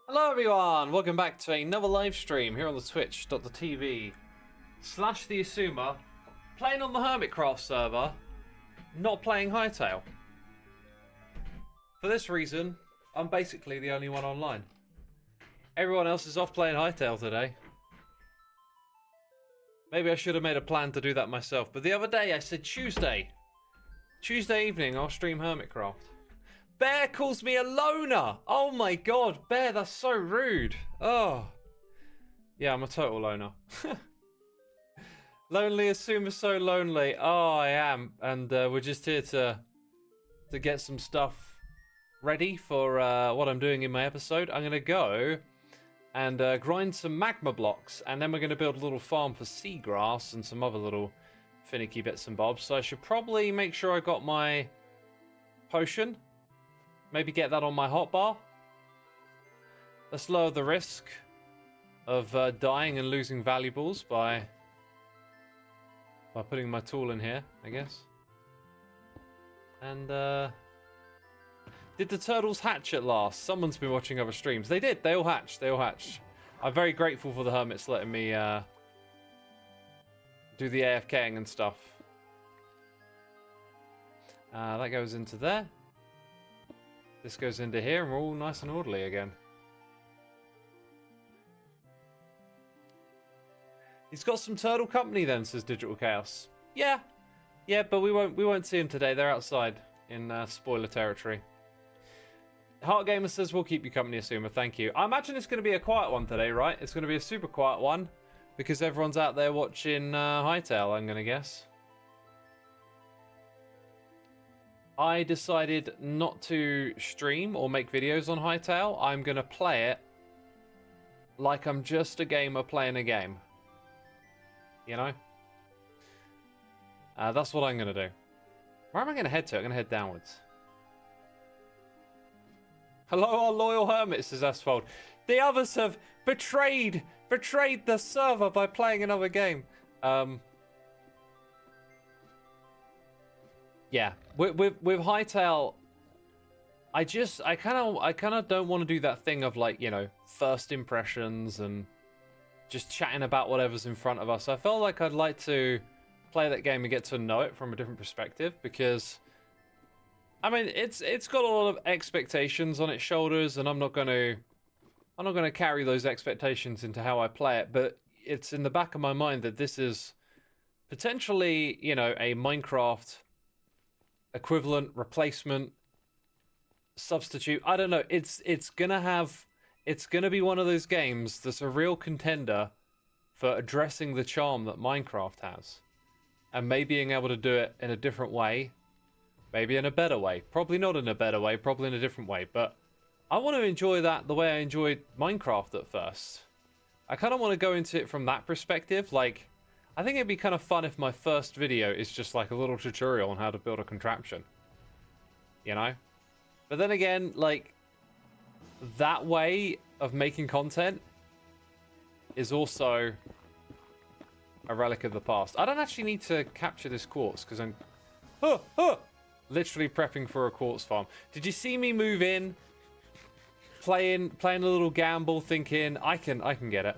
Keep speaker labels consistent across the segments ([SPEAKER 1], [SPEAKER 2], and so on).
[SPEAKER 1] Hello everyone, welcome back to another live stream here on the twitch.tv/the Xisuma, playing on the Hermitcraft server, not playing Hytale. For this reason, I'm basically the only one online. Everyone else is off playing Hytale today. Maybe I should have made a plan to do that myself, but the other day I said Tuesday evening I'll stream Hermitcraft. Bear calls me a loner. Oh my god, Bear, that's so rude. Oh. Yeah, I'm a total loner. Lonely, Xisuma, so lonely. Oh, I am. And we're just here to get some stuff ready for what I'm doing in my episode. I'm going to go and grind some magma blocks, and then we're going to build a little farm for seagrass and some other little finicky bits and bobs. So I should probably make sure I got my potion. Maybe get that on my hotbar. Let's lower the risk of dying and losing valuables by putting my tool in here, I guess. And did the turtles hatch at last? Someone's been watching other streams. They did. They all hatched. They all hatched. I'm very grateful for the hermits letting me do the AFKing and stuff. That goes into there. This goes into here, and we're all nice and orderly again. He's got some turtle company then, says Digital Chaos. Yeah, but we won't see him today. They're outside in spoiler territory. Heart Gamer says we'll keep you company, Xisuma. Thank you. I imagine it's going to be a quiet one today, right? It's going to be a super quiet one because everyone's out there watching Hytale, I'm going to guess. I decided not to stream or make videos on Hytale. I'm going to play it like I'm just a gamer playing a game. You know? That's what I'm going to do. Where am I going to head to? I'm going to head downwards. Hello, our loyal hermit, says Asphalt. The others have betrayed the server by playing another game. Yeah, with Hytale, I kind of don't want to do that thing of, like, you know, first impressions and just chatting about whatever's in front of us. I felt like I'd like to play that game and get to know it from a different perspective, because I mean, it's got a lot of expectations on its shoulders, and I'm not going to carry those expectations into how I play it, but it's in the back of my mind that this is potentially, you know, a Minecraft equivalent, replacement, substitute. I don't know. It's gonna be one of those games that's a real contender for addressing the charm that Minecraft has, and maybe being able to do it in a different way, maybe in a better way. Probably not in a better way. Probably in a different way. But I want to enjoy that the way I enjoyed Minecraft at first. I kind of want to go into it from that perspective. Like, I think it'd be kind of fun if my first video is just like a little tutorial on how to build a contraption. You know? But then again, like, that way of making content is also a relic of the past. I don't actually need to capture this quartz because I'm literally prepping for a quartz farm. Did you see me move in? Playing a little gamble, thinking I can get it.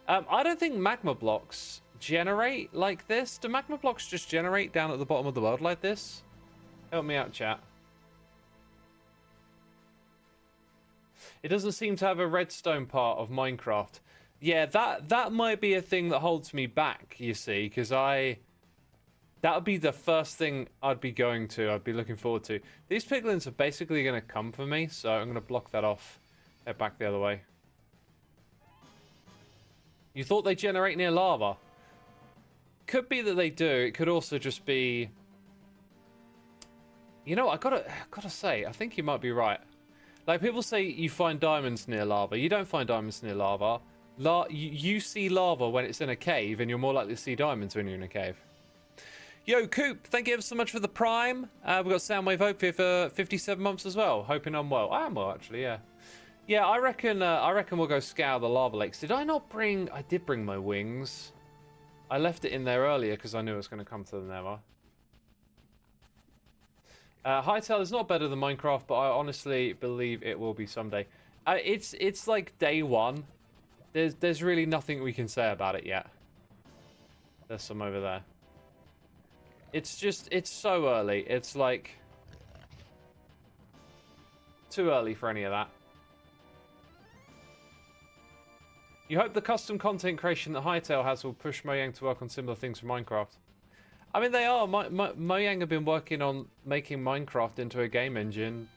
[SPEAKER 1] I don't think magma blocks generate like this. Do magma blocks just generate down at the bottom of the world like this? Help me out, chat. It doesn't seem to have a redstone part of Minecraft. Yeah, that might be a thing that holds me back, you see, because that would be the first thing I'd be looking forward to. These piglins are basically going to come for me, so I'm going to block that off. Head back the other way. You thought they generate near lava? Could be that they do. It could also just be... You know, I gotta say, I think you might be right. Like, people say you find diamonds near lava. You don't find diamonds near lava. You see lava when it's in a cave, and you're more likely to see diamonds when you're in a cave. Yo, Coop, thank you ever so much for the Prime. We've got Soundwave Hope here for 57 months as well. Hoping I'm well. I am well, actually, yeah. Yeah, I reckon we'll go scour the lava lakes. Did I not bring... I did bring my wings. I left it in there earlier because I knew it was going to come to the nether. Hytale is not better than Minecraft, but I honestly believe it will be someday. It's like day one. There's really nothing we can say about it yet. There's some over there. It's so early. It's like too early for any of that. You hope the custom content creation that Hytale has will push Mojang to work on similar things for Minecraft. I mean, they are. Mojang have been working on making Minecraft into a game engine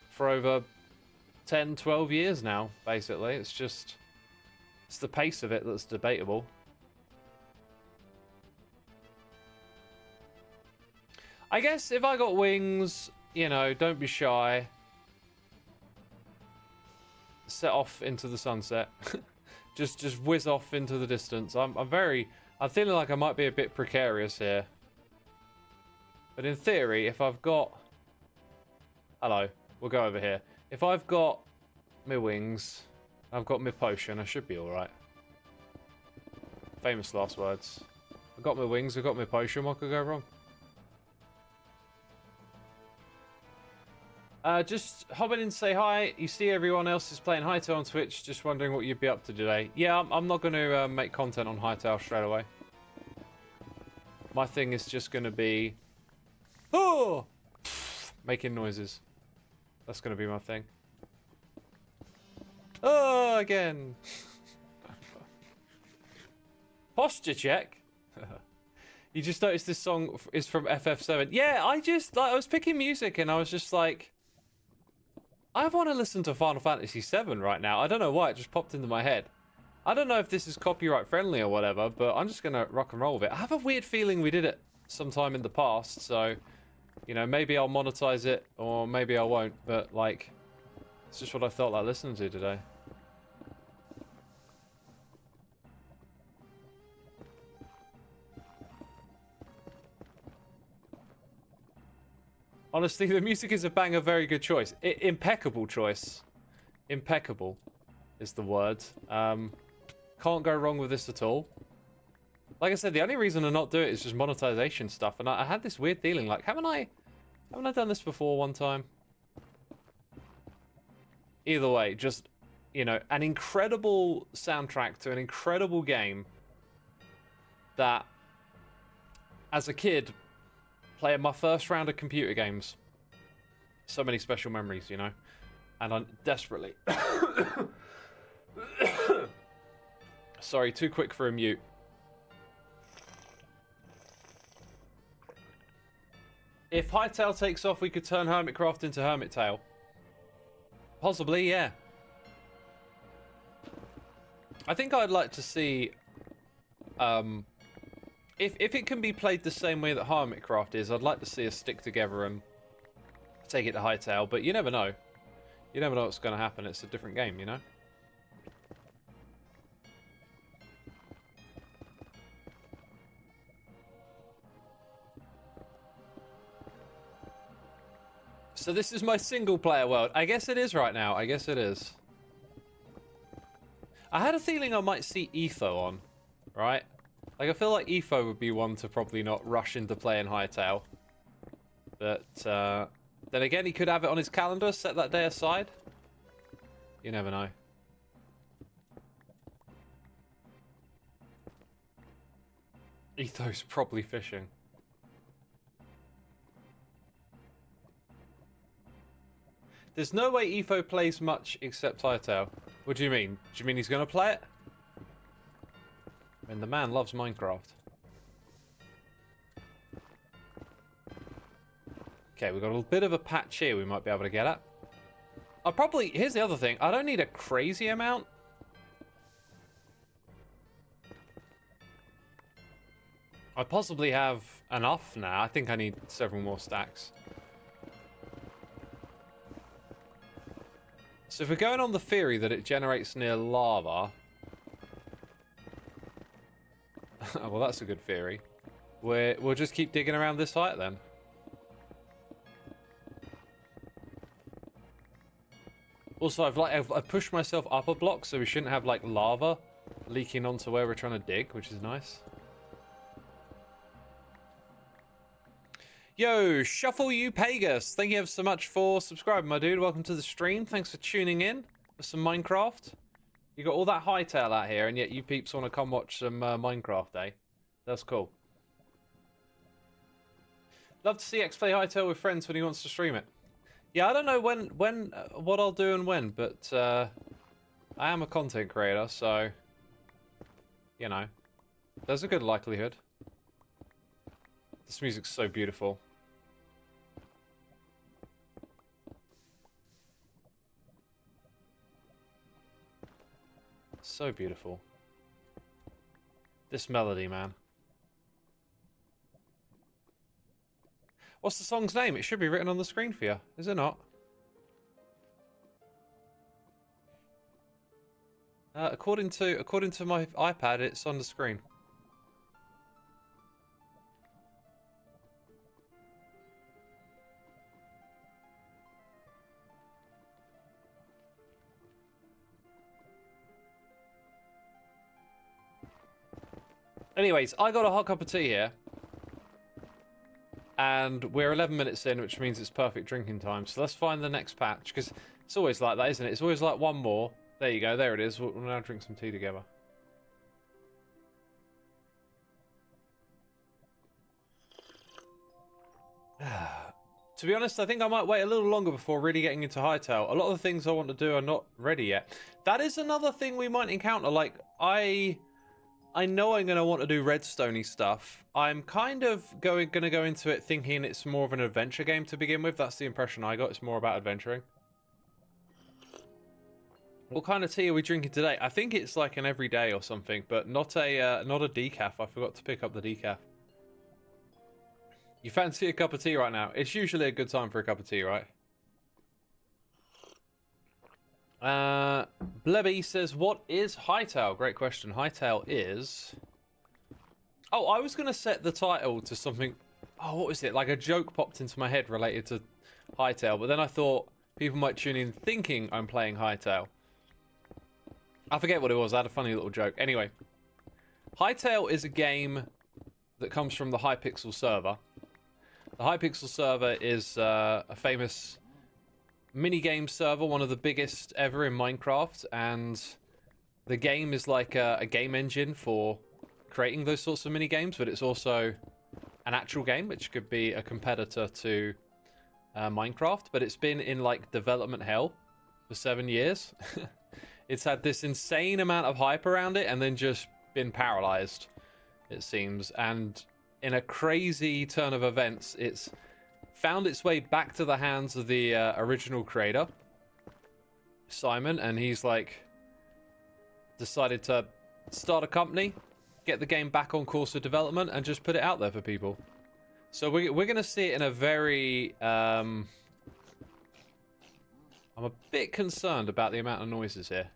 [SPEAKER 1] for over 10, 12 years now, basically. It's the pace of it that's debatable. I guess if I got wings, you know, don't be shy. Set off into the sunset. just whiz off into the distance. I'm feeling like I might be a bit precarious here. But in theory, if I've got... Hello, we'll go over here. If I've got my wings, I've got my potion, I should be alright. Famous last words. I've got my wings, I've got my potion, what could go wrong? Just hopping in to say hi. You see everyone else is playing Hytale on Twitch. Just wondering what you'd be up to today. Yeah, I'm not going to make content on Hytale straight away. My thing is just going to be... Oh! Making noises. That's going to be my thing. Oh, again. Posture check. You just noticed this song is from FF7. Yeah, I was picking music and I was just like... I want to listen to Final Fantasy VII right now. I don't know why, it just popped into my head. I don't know if this is copyright friendly or whatever, but I'm just going to rock and roll with it. I have a weird feeling we did it sometime in the past, so, you know, maybe I'll monetize it or maybe I won't, but, like, it's just what I felt like listening to today. Honestly, the music is a banger, very good choice. Impeccable choice. Impeccable is the word. Can't go wrong with this at all. Like I said, the only reason to not do it is just monetization stuff. And I had this weird feeling, like, haven't I done this before one time? Either way, just, you know, an incredible soundtrack to an incredible game that, as a kid, playing my first round of computer games. So many special memories, you know. And I'm desperately... Sorry, too quick for a mute. If Hytale takes off, we could turn Hermitcraft into Hermitale. Possibly, yeah. I think I'd like to see... If it can be played the same way that Hermitcraft is, I'd like to see us stick together and take it to Hytale, but you never know. You never know what's going to happen. It's a different game, you know? So this is my single-player world. I guess it is right now. I guess it is. I had a feeling I might see Etho on, right? Like, I feel like Etho would be one to probably not rush into playing Hytale. But, then again, he could have it on his calendar, set that day aside. You never know. Etho's probably fishing. There's no way Etho plays much except Hytale. What do you mean? Do you mean he's going to play it? I mean, the man loves Minecraft. Okay, we've got a bit of a patch here we might be able to get at. Here's the other thing. I don't need a crazy amount. I possibly have enough now. I think I need several more stacks. So if we're going on the theory that it generates near lava... well, that's a good theory. We'll just keep digging around this height then. Also, I've pushed myself up a block, so we shouldn't have like lava leaking onto where we're trying to dig, which is nice. Yo, Shuffle You Pagus. Thank you ever so much for subscribing, my dude. Welcome to the stream. Thanks for tuning in for some Minecraft. You got all that Hytale out here, and yet you peeps want to come watch some Minecraft, eh? That's cool. Love to see X play Hytale with friends when he wants to stream it. Yeah, I don't know what I'll do and when, but I am a content creator, so you know, there's a good likelihood. This music's so beautiful. So beautiful. This melody, man. What's the song's name? It should be written on the screen for you, is it not? According to my iPad, it's on the screen. Anyways, I got a hot cup of tea here. And we're 11 minutes in, which means it's perfect drinking time. So let's find the next patch, because it's always like that, isn't it? It's always like one more. There you go, there it is. We'll now drink some tea together. To be honest, I think I might wait a little longer before really getting into Hytale. A lot of the things I want to do are not ready yet. That is another thing we might encounter. Like, I know I'm going to want to do redstone-y stuff. I'm kind of going to go into it thinking it's more of an adventure game to begin with. That's the impression I got. It's more about adventuring. What kind of tea are we drinking today? I think it's like an everyday or something, but not a decaf. I forgot to pick up the decaf. You fancy a cup of tea right now? It's usually a good time for a cup of tea, right? Blebby says, what is Hytale? Great question. Hytale is... Oh, I was going to set the title to something... Oh, what was it? Like a joke popped into my head related to Hytale, but then I thought people might tune in thinking I'm playing Hytale. I forget what it was. I had a funny little joke. Anyway, Hytale is a game that comes from the Hypixel server. The Hypixel server is a famous minigame server, one of the biggest ever in Minecraft, and the game is like a game engine for creating those sorts of minigames, but it's also an actual game, which could be a competitor to Minecraft, but it's been in like development hell for 7 years. It's had this insane amount of hype around it and then just been paralyzed, it seems, and in a crazy turn of events, it's found its way back to the hands of the original creator, Simon, and he's like decided to start a company, get the game back on course of development, and just put it out there for people. So we're going to see it in a very... I'm a bit concerned about the amount of noises here.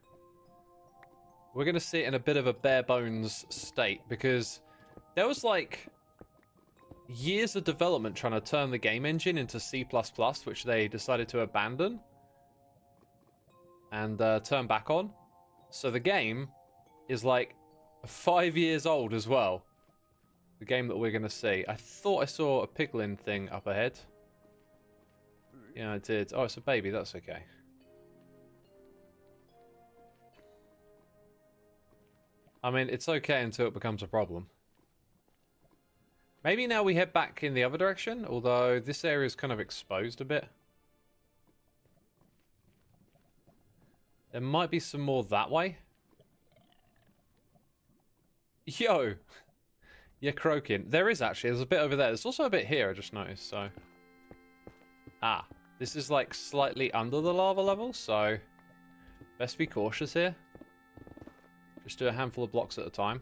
[SPEAKER 1] We're going to see it in a bit of a bare bones state, because there was like years of development trying to turn the game engine into C++, which they decided to abandon and turn back on. So the game is like 5 years old as well. The game that we're going to see. I thought I saw a piglin thing up ahead. Yeah, I did. Oh, it's a baby. That's okay. I mean, it's okay until it becomes a problem. Maybe now we head back in the other direction, although this area is kind of exposed a bit. There might be some more that way. Yo! You're croaking. There is actually. There's a bit over there. There's also a bit here, I just noticed, so... Ah. This is like slightly under the lava level, so... Best be cautious here. Just do a handful of blocks at a time.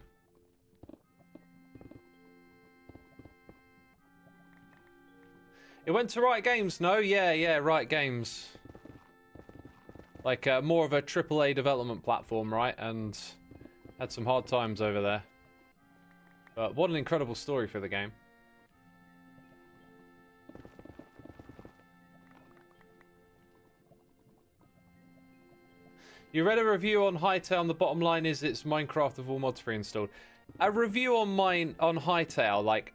[SPEAKER 1] It went to Riot Games. No, yeah, Riot Games. Like more of a AAA development platform, right? And had some hard times over there. But what an incredible story for the game. You read a review on Hytale, and the bottom line is it's Minecraft with all mods pre-installed. A review on Hytale, like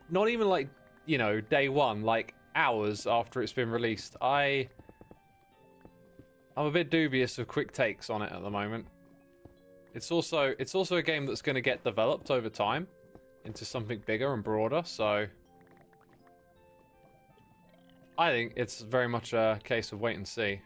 [SPEAKER 1] not even like you know, day one, like hours after it's been released. I'm a bit dubious of quick takes on it at the moment. It's also a game that's going to get developed over time into something bigger and broader, so I think it's very much a case of wait and see.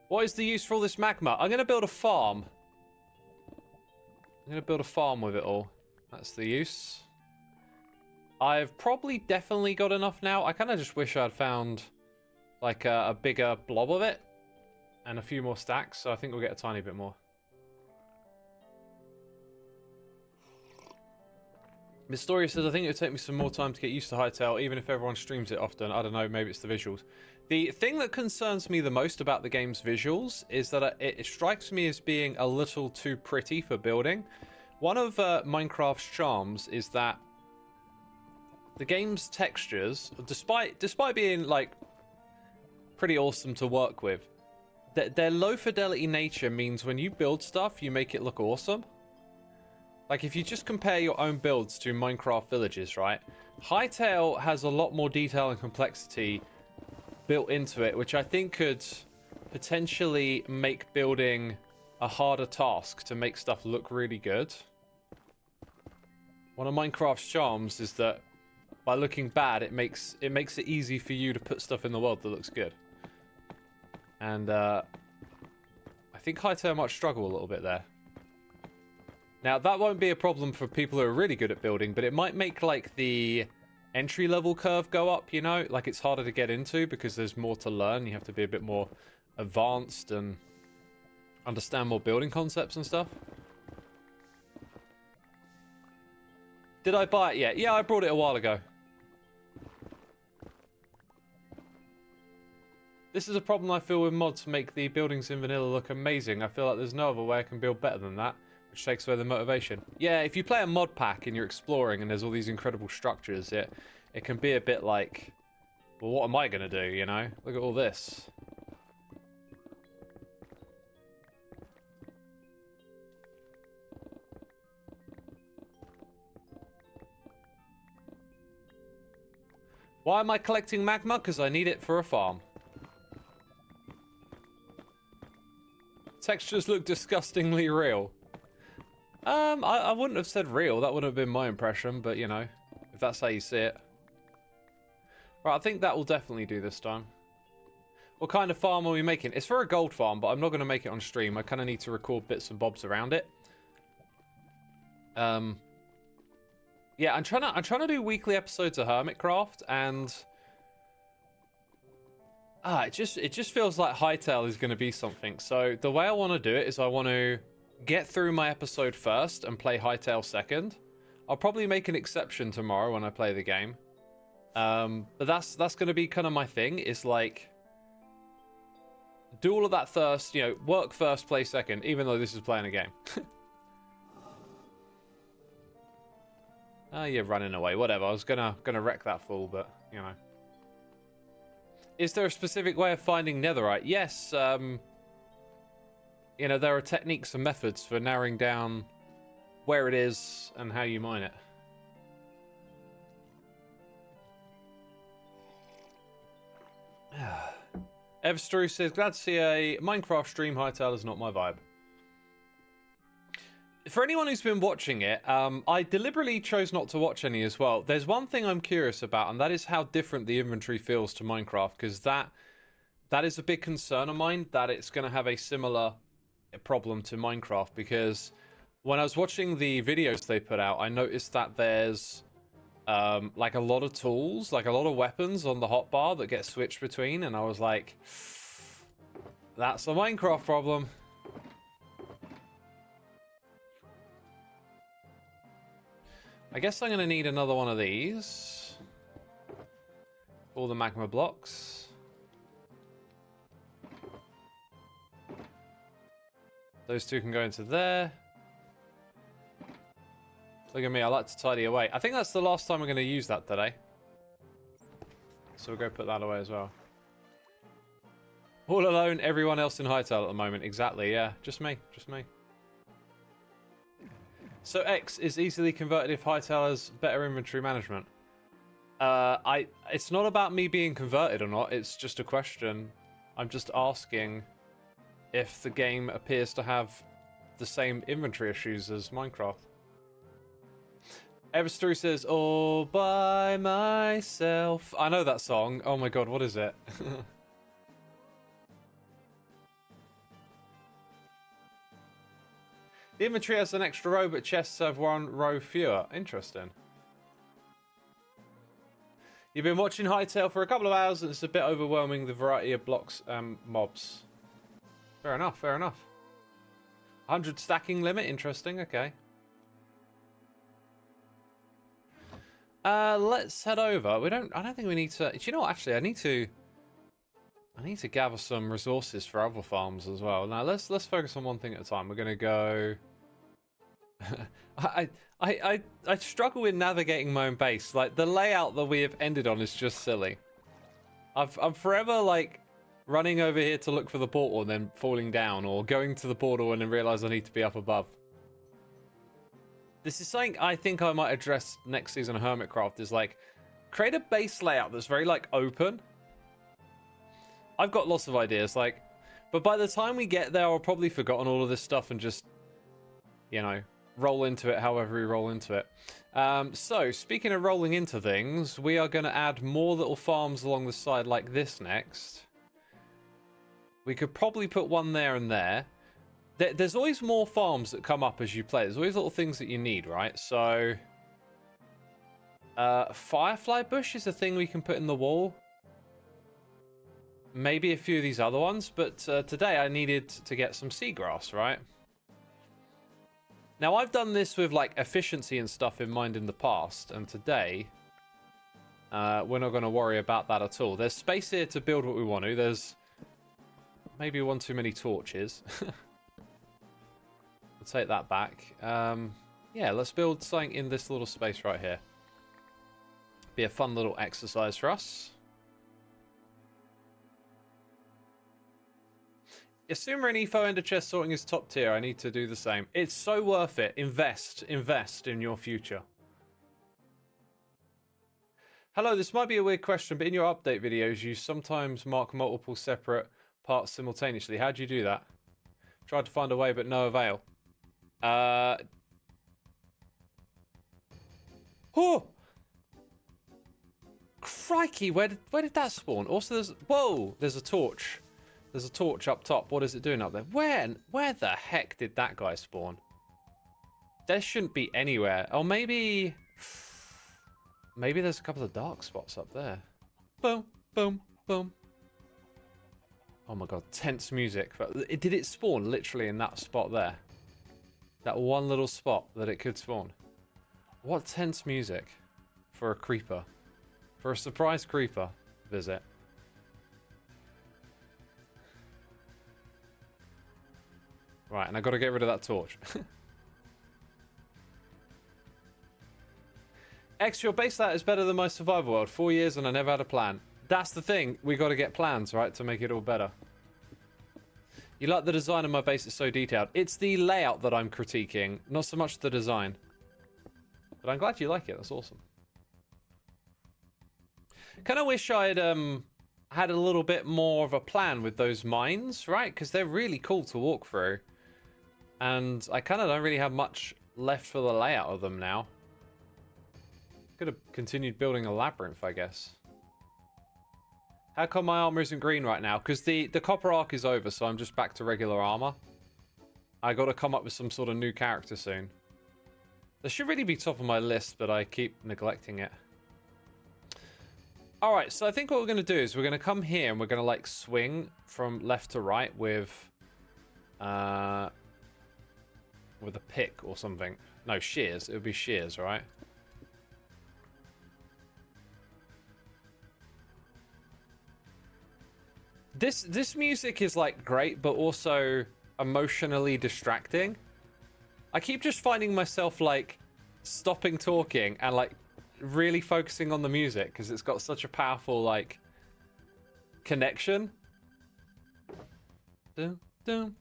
[SPEAKER 1] What is the use for all this magma? I'm going to build a farm. I'm going to build a farm with it all. That's the use. I've probably definitely got enough now. I kind of just wish I'd found like a bigger blob of it and a few more stacks, so I think we'll get a tiny bit more. Mystoria says, I think it would take me some more time to get used to Hytale, even if everyone streams it often. I don't know, maybe it's the visuals. The thing that concerns me the most about the game's visuals is that it strikes me as being a little too pretty for building. One of Minecraft's charms is that the game's textures, despite being like pretty awesome to work with, their low fidelity nature means when you build stuff, you make it look awesome. Like if you just compare your own builds to Minecraft villages, right? Hytale has a lot more detail and complexity built into it, which I think could potentially make building a harder task to make stuff look really good. One of Minecraft's charms is that by looking bad, it makes it easy for you to put stuff in the world that looks good. And I think Hytale might struggle a little bit there. Now, that won't be a problem for people who are really good at building, but it might make, like, the entry-level curve go up, you know? Like, it's harder to get into because there's more to learn. You have to be a bit more advanced and understand more building concepts and stuff. Did I buy it yet? Yeah, I brought it a while ago. This is a problem I feel with mods make the buildings in vanilla look amazing. I feel like there's no other way I can build better than that, which takes away the motivation. Yeah, if you play a mod pack and you're exploring and there's all these incredible structures, it can be a bit like, well, what am I going to do, you know? Look at all this. Why am I collecting magma? Because I need it for a farm. Textures look disgustingly real. I wouldn't have said real. That wouldn't have been my impression, but, you know, if that's how you see it. Right, I think that will definitely do this time. What kind of farm are we making? It's for a gold farm, but I'm not going to make it on stream. I kind of need to record bits and bobs around it. Yeah, I'm trying to do weekly episodes of Hermitcraft, and it just feels like Hytale is going to be something. So the way I want to do it is I want to get through my episode first and play Hytale second. I'll probably make an exception tomorrow when I play the game. But that's going to be kind of my thing. Is like do all of that first, you know, work first, play second, even though this is playing a game. Oh, you're running away. Whatever. I was gonna wreck that fool, but you know. Is there a specific way of finding netherite? Yes. You know, there are techniques and methods for narrowing down where it is and how you mine it. Evstru says, glad to see a Minecraft stream. Hytale is not my vibe. For anyone who's been watching it, I deliberately chose not to watch any as well. There's one thing I'm curious about, and that is how different the inventory feels to Minecraft, because that is a big concern of mine, that it's going to have a similar problem to Minecraft, because when I was watching the videos they put out, I noticed that there's like a lot of tools, like a lot of weapons on the hotbar that get switched between, and I was like, that's a Minecraft problem. I guess I'm going to need another one of these. All the magma blocks. Those two can go into there. Look at me, I like to tidy away. I think that's the last time we're going to use that today. So we'll go put that away as well. All alone, everyone else in Hytale at the moment. Exactly, yeah. Just me. Just me. So X is easily converted if Hytale has better inventory management. It's not about me being converted or not. It's just a question. I'm just asking if the game appears to have the same inventory issues as Minecraft. Everstory says, all by myself. I know that song. Oh my god, what is it? The inventory has an extra row, but chests have one row fewer. Interesting. You've been watching Hytale for a couple of hours, and it's a bit overwhelming, the variety of blocks and mobs. Fair enough, fair enough. 100 stacking limit, interesting, okay. Let's head over. I don't think we need to... Do you know what, actually, I need to gather some resources for other farms as well. Now, let's focus on one thing at a time. We're going to go... I struggle with navigating my own base. Like, the layout that we have ended on is just silly. I'm forever, like, running over here to look for the portal and then falling down, or going to the portal and then realize I need to be up above. This is something I think I might address next season of Hermitcraft, is, like, create a base layout that's very, like, open. I've got lots of ideas, like, but by the time we get there, I'll probably forgotten all of this stuff and just, you know, roll into it however we roll into it. So, speaking of rolling into things, we are going to add more little farms along the side like this next. We could probably put one there and there. There's always more farms that come up as you play. There's always little things that you need, right? So, firefly bush is a thing we can put in the wall. Maybe a few of these other ones, but today I needed to get some seagrass, right? Now, I've done this with, like, efficiency and stuff in mind in the past, and today we're not going to worry about that at all. There's space here to build what we want to. There's maybe one too many torches. I'll take that back. Yeah, let's build something in this little space right here. Be a fun little exercise for us. Xisuma and Efo Ender chest sorting is top tier. I need to do the same. It's so worth it. Invest in your future. Hello, this might be a weird question, but in your update videos, you sometimes mark multiple separate parts simultaneously. How do you do that? Tried to find a way, but no avail. Oh! Crikey, where did that spawn? Also, there's a torch. There's a torch up top. What is it doing up there? Where the heck did that guy spawn? There shouldn't be anywhere. Oh, maybe there's a couple of dark spots up there. Boom, boom, boom. Oh my god, tense music. But did it spawn literally in that spot there? That one little spot that it could spawn. What tense music for a creeper. For a surprise creeper visit. Right, and I got to get rid of that torch. X, your base layout is better than my survival world. 4 years and I never had a plan. That's the thing. We got to get plans, right, to make it all better. You like the design of my base? It's so detailed. It's the layout that I'm critiquing, not so much the design. But I'm glad you like it. That's awesome. Kind of wish I'd had a little bit more of a plan with those mines, right? Because they're really cool to walk through. And I kind of don't really have much left for the layout of them now. Could have continued building a labyrinth, I guess. How come my armor isn't green right now? Because the copper arc is over, so I'm just back to regular armor. I got to come up with some sort of new character soon. This should really be top of my list, but I keep neglecting it. Alright, so I think what we're going to do is we're going to come here and we're going to, like, swing from left to right with a pick or something. No, shears. It would be shears, right? This music is, like, great, but also emotionally distracting. I keep just finding myself, like, stopping talking and, like, really focusing on the music because it's got such a powerful, like, connection. Dum, dum,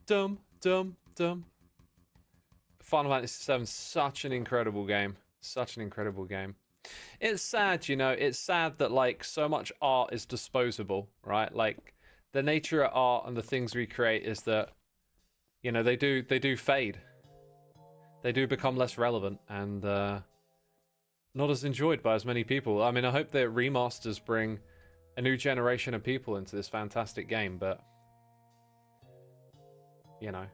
[SPEAKER 1] dum, dum, dum. Final Fantasy VII, such an incredible game. Such an incredible game. It's sad, you know, it's sad that, like, so much art is disposable, right? Like, the nature of art and the things we create is that, you know, they do fade. They do become less relevant and not as enjoyed by as many people. I mean, I hope that remasters bring a new generation of people into this fantastic game, but, you know.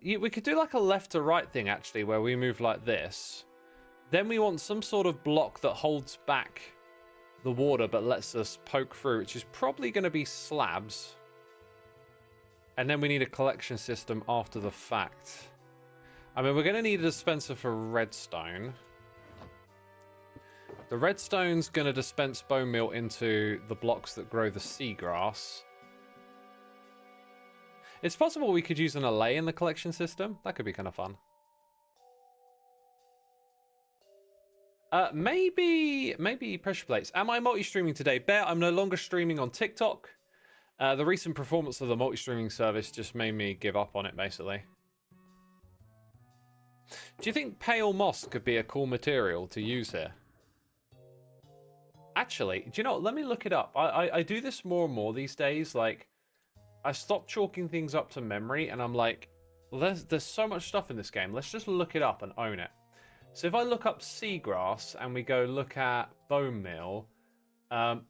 [SPEAKER 1] We could do like a left to right thing, actually, where we move like this. Then we want some sort of block that holds back the water but lets us poke through, which is probably going to be slabs. And then we need a collection system after the fact. I mean, we're going to need a dispenser for redstone. The redstone's going to dispense bone meal into the blocks that grow the seagrass. It's possible we could use an allay in the collection system. That could be kind of fun. Maybe pressure plates. Am I multi-streaming today? Bear, I'm no longer streaming on TikTok. The recent performance of the multi-streaming service just made me give up on it, basically. Do you think pale moss could be a cool material to use here? Actually, do you know what? Let me look it up. I do this more and more these days. Like, I stopped chalking things up to memory, and I'm like, well, there's so much stuff in this game. Let's just look it up and own it. So if I look up seagrass and we go look at bone meal, that's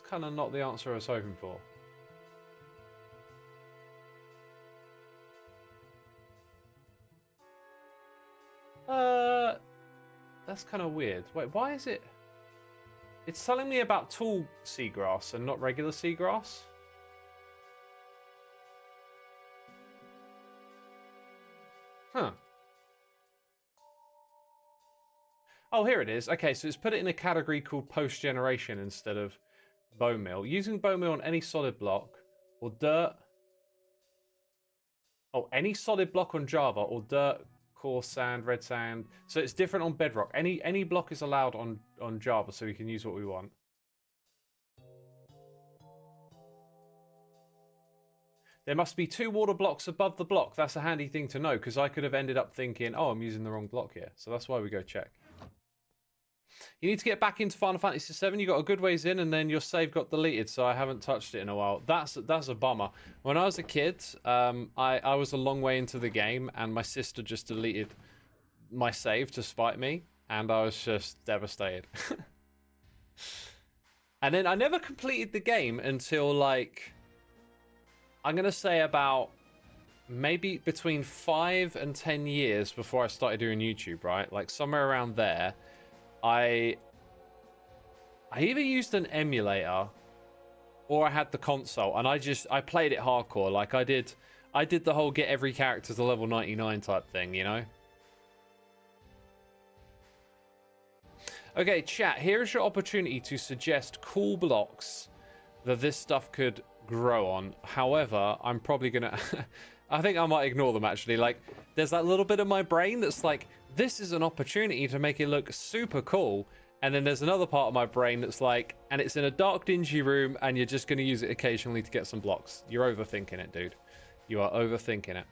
[SPEAKER 1] kind of not the answer I was hoping for. That's kind of weird. Wait, why is it? It's telling me about tall seagrass and not regular seagrass. Huh. Oh, here it is. Okay, so it's put it in a category called post-generation instead of bone meal. Using bone meal on any solid block or dirt. Oh, any solid block on Java or dirt, coarse sand, red sand. So it's different on Bedrock. Any block is allowed on Java, so we can use what we want. There must be 2 water blocks above the block. That's a handy thing to know, because I could have ended up thinking, oh, I'm using the wrong block here. So that's why we go check. You need to get back into Final Fantasy VII. You got a good ways in, and then your save got deleted, so I haven't touched it in a while. That's a bummer. When I was a kid, I was a long way into the game, and my sister just deleted my save to spite me, and I was just devastated. And then I never completed the game until, like, I'm going to say about maybe between 5 and 10 years before I started doing YouTube, right? Like, somewhere around there. I either used an emulator or I had the console, and I played it hardcore. Like, I did the whole get every character to level 99 type thing, you know? Okay, chat, here is your opportunity to suggest cool blocks that this stuff could grow on. However, I'm probably gonna I think I might ignore them, actually. Like, there's that little bit of my brain that's like, this is an opportunity to make it look super cool. And then there's another part of my brain that's like, and it's in a dark, dingy room, and you're just going to use it occasionally to get some blocks. You're overthinking it, dude. You are overthinking it.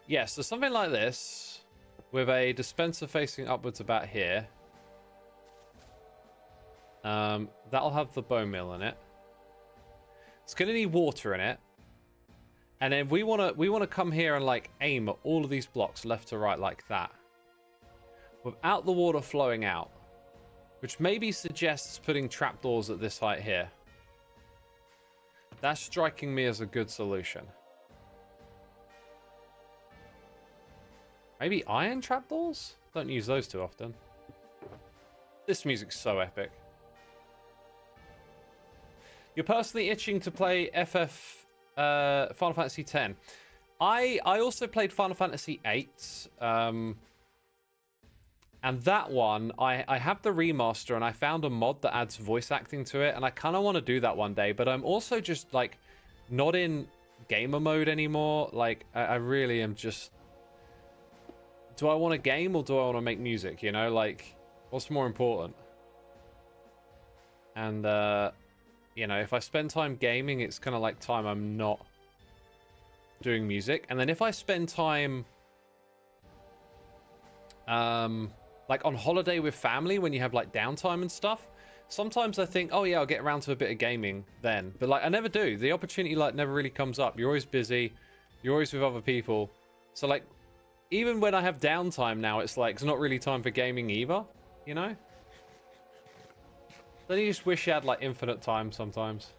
[SPEAKER 1] Yeah, so something like this, with a dispenser facing upwards about here. That'll have the bone meal in it. It's going to need water in it. And then we want to come here and, like, aim at all of these blocks left to right like that, without the water flowing out, which maybe suggests putting trapdoors at this height here. That's striking me as a good solution. Maybe iron trapdoors? Don't use those too often. This music's so epic. You're personally itching to play Final Fantasy X. I also played Final Fantasy VIII. And that one, I have the remaster, and I found a mod that adds voice acting to it, and I kind of want to do that one day, but I'm also just, like, not in gamer mode anymore. Like, I really am just do I want to game or do I want to make music? You know, like, what's more important? And, you know, if I spend time gaming, it's kind of like time I'm not doing music. And then if I spend time, like on holiday with family, when you have like downtime and stuff, sometimes I think, oh yeah, I'll get around to a bit of gaming then. But like, I never do. The opportunity like never really comes up. You're always busy. You're always with other people. So like, even when I have downtime now, it's like, it's not really time for gaming either, you know? Then you just wish you had like infinite time sometimes.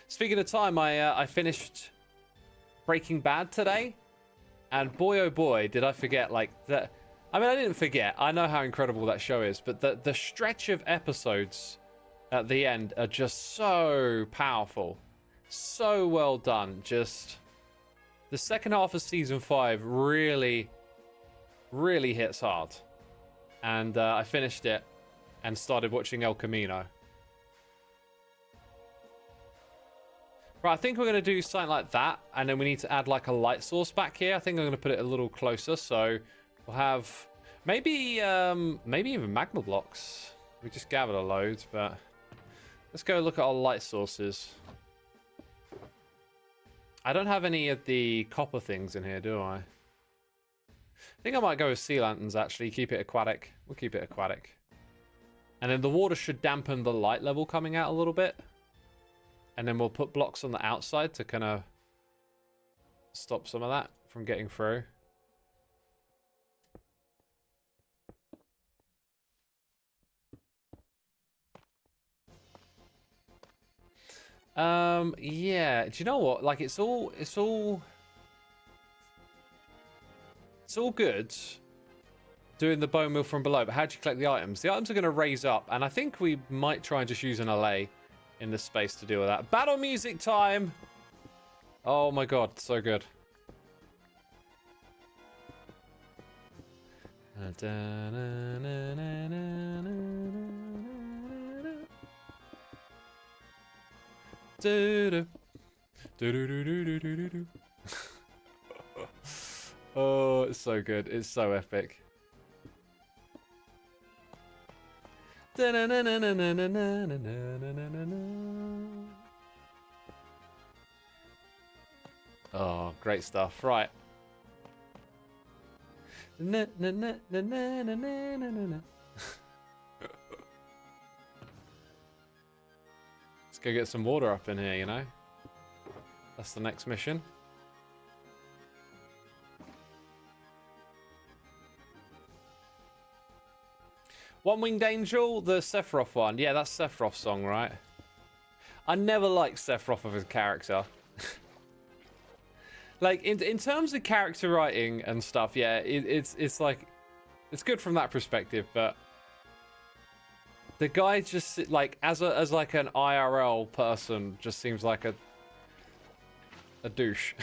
[SPEAKER 1] Speaking of time, I finished Breaking Bad today. And boy, oh boy, did I forget like that. I mean, I didn't forget. I know how incredible that show is, but the stretch of episodes at the end are just so powerful. So well done. Just the second half of season 5 really, really hits hard. And I finished it and started watching El Camino. Right, I think we're going to do something like that. And then we need to add like a light source back here. I think I'm going to put it a little closer. So we'll have maybe even magma blocks. We just gathered a load, but let's go look at our light sources. I don't have any of the copper things in here, do I? I think I might go with sea lanterns, actually. Keep it aquatic. We'll keep it aquatic. And then the water should dampen the light level coming out a little bit. And then we'll put blocks on the outside to kind of stop some of that from getting through. Yeah. Do you know what? Like, it's all good doing the bone meal from below, but how do you collect the items? The items are going to raise up, and I think we might try and just use an allay in this space to deal with that. Battle music time! Oh my god, so good. Oh, it's so good. It's so epic. Oh, great stuff. Right. Let's go get some water up in here, you know? That's the next mission. One Winged Angel, the Sephiroth one. Yeah, that's Sephiroth's song, right? I never liked Sephiroth as a character. Like, in terms of character writing and stuff, yeah, it's like, it's good from that perspective, but the guy just, like, as like an IRL person, just seems like a douche.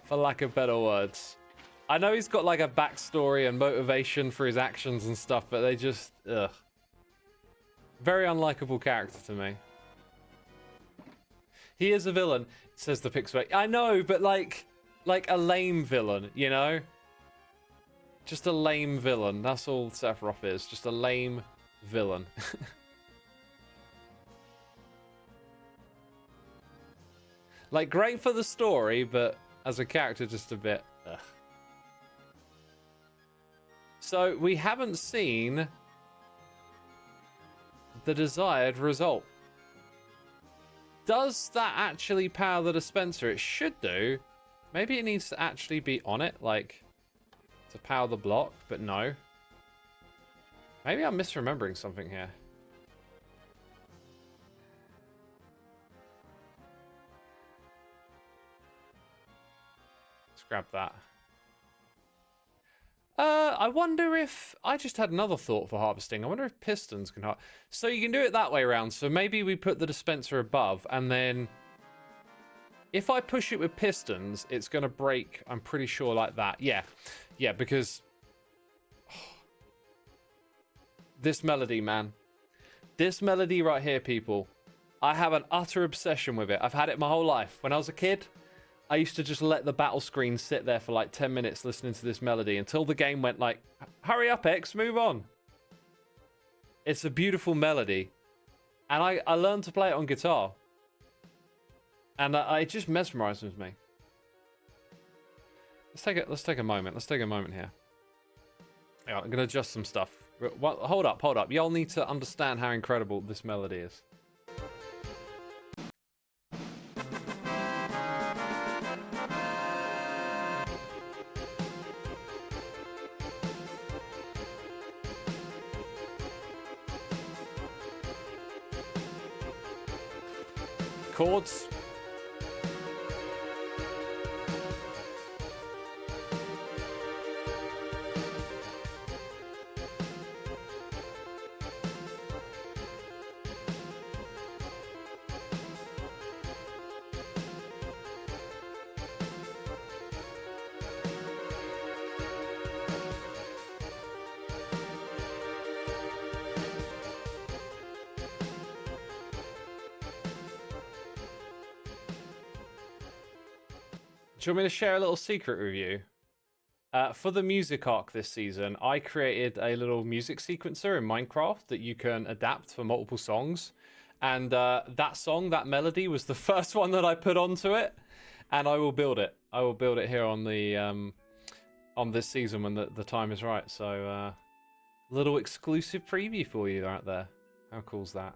[SPEAKER 1] For lack of better words. I know he's got like a backstory and motivation for his actions and stuff, but they just, ugh. Very unlikable character to me. He is a villain, says the Pixway. I know, but like a lame villain, you know? Just a lame villain. That's all Sephiroth is. Just a lame villain. Like, great for the story, but as a character, just a bit, ugh. So, we haven't seen the desired result. Does that actually power the dispenser? It should do. Maybe it needs to actually be on it, like, to power the block, but no. Maybe I'm misremembering something here. Let's grab that. I wonder if... I just had another thought for harvesting. I wonder if pistons can harvest. So you can do it that way around. So maybe we put the dispenser above, and then... if I push it with pistons, it's going to break, I'm pretty sure, like that. Yeah. Yeah, because... this melody, man. This melody right here, people. I have an utter obsession with it. I've had it my whole life. When I was a kid, I used to just let the battle screen sit there for like 10 minutes listening to this melody until the game went like, hurry up, X, move on. It's a beautiful melody. And I learned to play it on guitar. And it just mesmerizes me. Let's take a moment. Let's take a moment here. Yeah, I'm going to adjust some stuff. Hold up. Y'all need to understand how incredible this melody is. Chords. Do you want me to share a little secret with you? For the music arc this season, I created a little music sequencer in Minecraft that you can adapt for multiple songs. And that song, that melody, was the first one that I put onto it. And I will build it. I will build it here on the on this season when the time is right. So, little exclusive preview for you out there. How cool's that?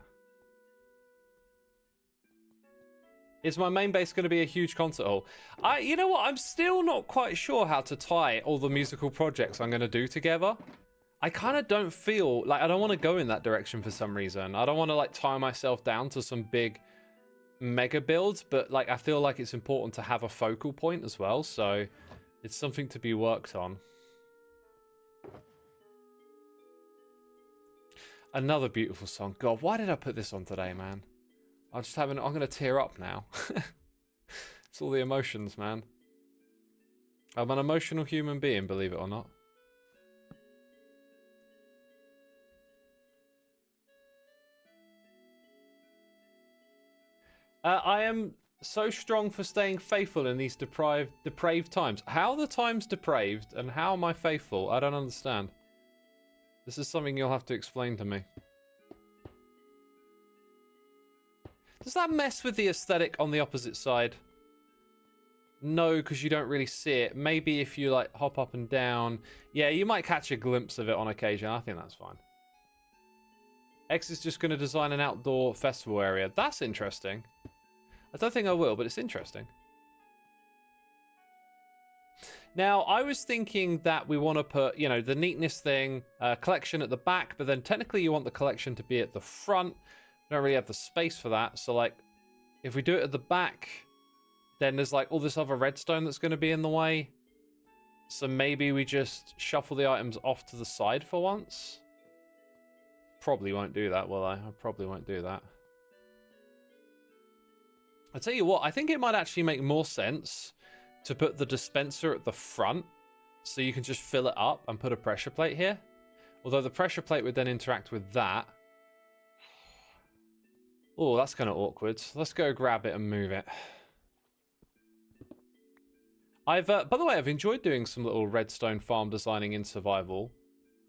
[SPEAKER 1] Is my main base going to be a huge concert hall? You know what? I'm still not quite sure how to tie all the musical projects I'm going to do together. I kind of don't feel like I don't want to go in that direction for some reason. I don't want to like tie myself down to some big mega builds, but like I feel like it's important to have a focal point as well. So it's something to be worked on. Another beautiful song. God, why did I put this on today, man? I'm going to tear up now. It's all the emotions, man. I'm an emotional human being, believe it or not. I am so strong for staying faithful in these depraved times. How are the times depraved and how am I faithful? I don't understand. This is something you'll have to explain to me. Does that mess with the aesthetic on the opposite side? No, because you don't really see it. Maybe if you like hop up and down. Yeah, you might catch a glimpse of it on occasion. I think that's fine. X is just going to design an outdoor festival area. That's interesting. I don't think I will, but it's interesting. Now, I was thinking that we want to put, you know, the neatness thing, collection at the back, but then technically you want the collection to be at the front. Don't really have the space for that. So like if we do it at the back, then there's like all this other redstone that's going to be in the way. So maybe we just shuffle the items off to the side for once. Probably won't do that, will I? I probably won't do that. I'll tell you what, I think it might actually make more sense to put the dispenser at the front so you can just fill it up and put a pressure plate here. Although the pressure plate would then interact with that. Oh, that's kind of awkward. Let's go grab it and move it. By the way, I've enjoyed doing some little redstone farm designing in survival.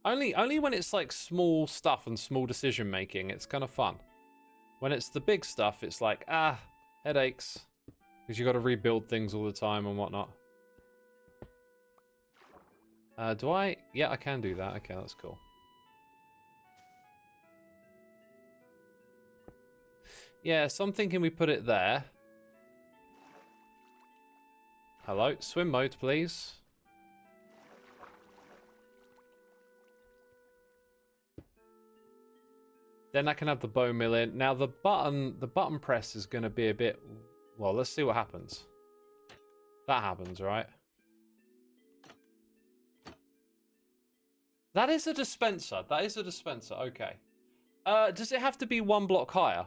[SPEAKER 1] Only when it's like small stuff and small decision making, it's kind of fun. When it's the big stuff, it's like, headaches. Because you got to rebuild things all the time and whatnot. Do I? Yeah, I can do that. Okay, that's cool. Yeah, so I'm thinking we put it there. Hello, swim mode, please. Then I can have the bone mill in. Now the button press is going to be a bit... Well, let's see what happens. That happens, right? That is a dispenser. That is a dispenser. Okay. Does it have to be one block higher?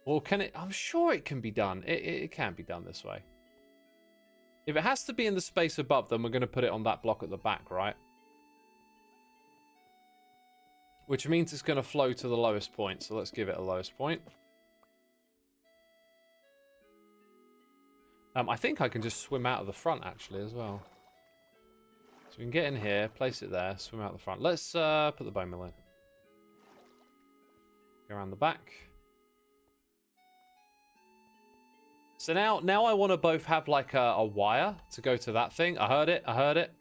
[SPEAKER 1] Or can it... I'm sure it can be done. It can be done this way. If it has to be in the space above, then we're going to put it on that block at the back, right? Which means it's going to flow to the lowest point. So let's give it a lowest point. I think I can just swim out of the front, actually, as well. So we can get in here, place it there, swim out the front. Let's put the bone mill in. Go around the back. So now I want to both have like a wire to go to that thing. I heard it. I heard it.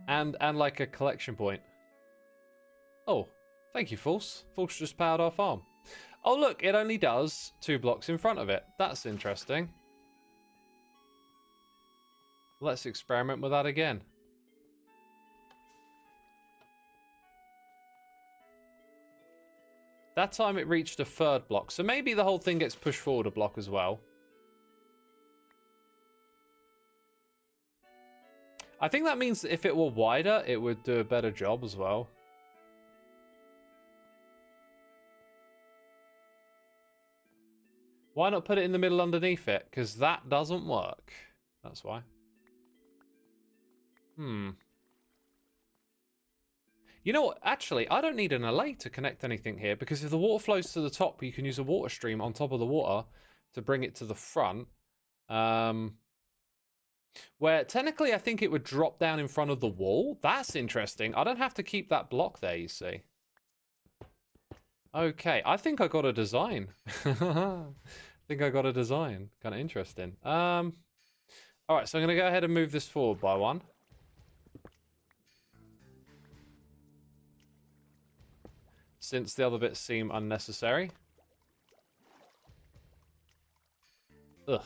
[SPEAKER 1] And like a collection point. Oh, thank you, False. False just powered our farm. Oh, look, it only does 2 blocks in front of it. That's interesting. Let's experiment with that again. That time it reached a 3rd block, so maybe the whole thing gets pushed forward a block as well. I think that means that if it were wider, it would do a better job as well. Why not put it in the middle underneath it? Because that doesn't work. That's why. You know what? Actually, I don't need an alley to connect anything here, because if the water flows to the top, you can use a water stream on top of the water to bring it to the front. Where technically I think it would drop down in front of the wall. That's interesting. I don't have to keep that block there, you see. Okay, I think I got a design. I think I got a design. Kind of interesting. All right, so I'm going to go ahead and move this forward by 1. Since the other bits seem unnecessary. Ugh.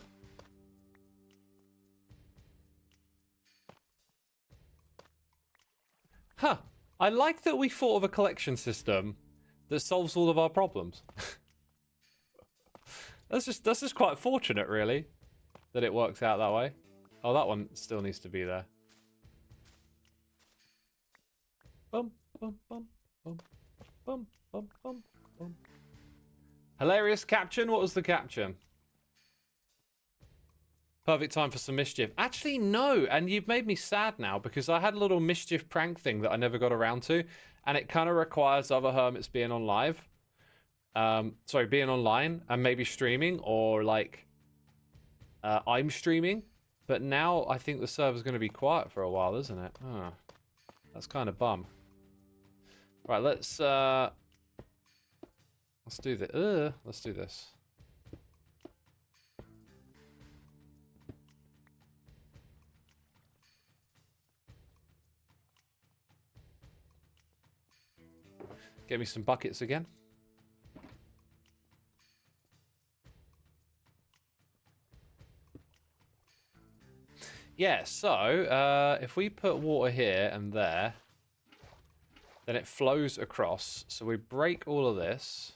[SPEAKER 1] Huh. I like that we thought of a collection system that solves all of our problems. That's just quite fortunate, really, that it works out that way. Oh, that one still needs to be there. Bum, bum, bum, bum. Bum, bum, bum, bum. Hilarious caption? What was the caption? Perfect time for some mischief. Actually, no. And you've made me sad now, because I had a little mischief prank thing that I never got around to. And it kind of requires other hermits being on live. Sorry, being online and maybe streaming, or like I'm streaming. But now I think the server's going to be quiet for a while, isn't it? Oh, that's kind of bum. Right, let's do this. Let's do this. Get me some buckets again. Yeah, so if we put water here and there, then it flows across. So we break all of this,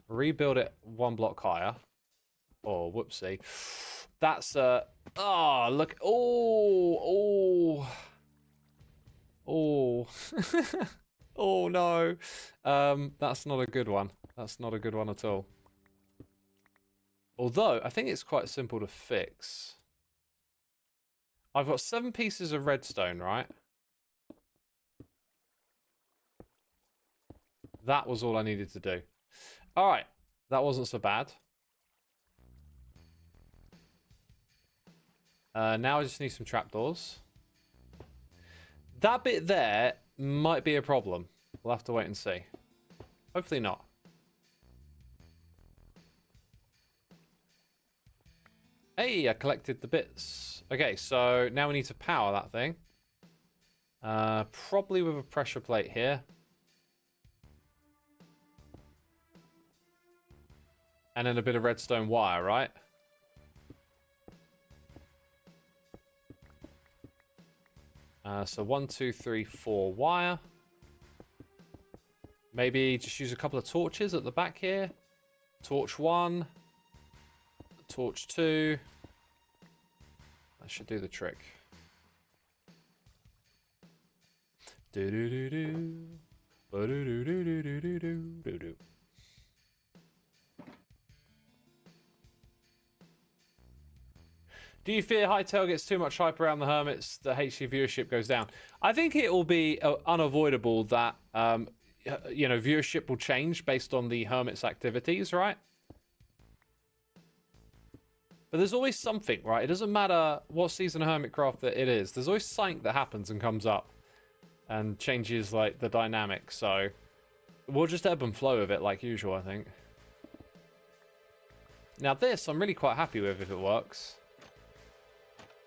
[SPEAKER 1] rebuild it 1 block higher. Oh, whoopsie. That's oh, look. Oh. Oh no. That's not a good one. That's not a good one at all. Although I think it's quite simple to fix. I've got 7 pieces of redstone, right? That was all I needed to do. All right, that wasn't so bad. Now I just need some trapdoors. That bit there might be a problem. We'll have to wait and see. Hopefully not. Hey, I collected the bits. Okay, so now we need to power that thing. Probably with a pressure plate here. And then a bit of redstone wire, right? So 1, 2, 3, 4 wire. Maybe just use a couple of torches at the back here. Torch 1. Torch 2. That should do the trick. Do do do do. Do do do do do do do do. Do you fear Hytale gets too much hype around the hermits, the HC viewership goes down? I think it will be unavoidable that you know, viewership will change based on the hermit's activities, right? But there's always something, right? It doesn't matter what season of Hermitcraft that it is. There's always something that happens and comes up and changes, like, the dynamic. So we'll just ebb and flow with it like usual, I think. Now this, I'm really quite happy with if it works.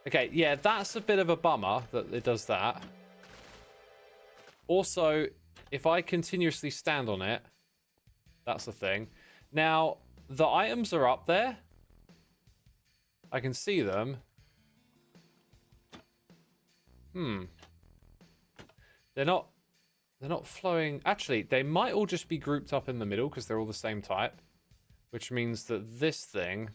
[SPEAKER 1] Okay, yeah, that's a bit of a bummer that it does that. Also, if I continuously stand on it, that's the thing. Now, the items are up there. I can see them. They're not flowing. Actually, they might all just be grouped up in the middle because they're all the same type. Which means that this thing...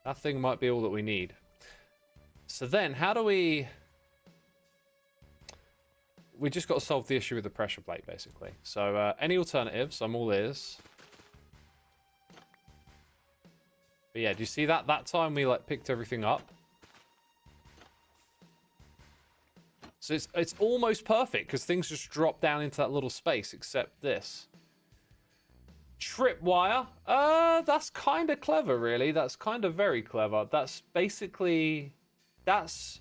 [SPEAKER 1] That thing might be all that we need. So then, how do we... We just got to solve the issue with the pressure plate, basically. So, any alternatives? I'm all ears. But yeah, do you see that? That time we, like, picked everything up. So it's almost perfect, because things just drop down into that little space, except this. Tripwire. That's kind of clever, really. That's kind of very clever. That's basically... That's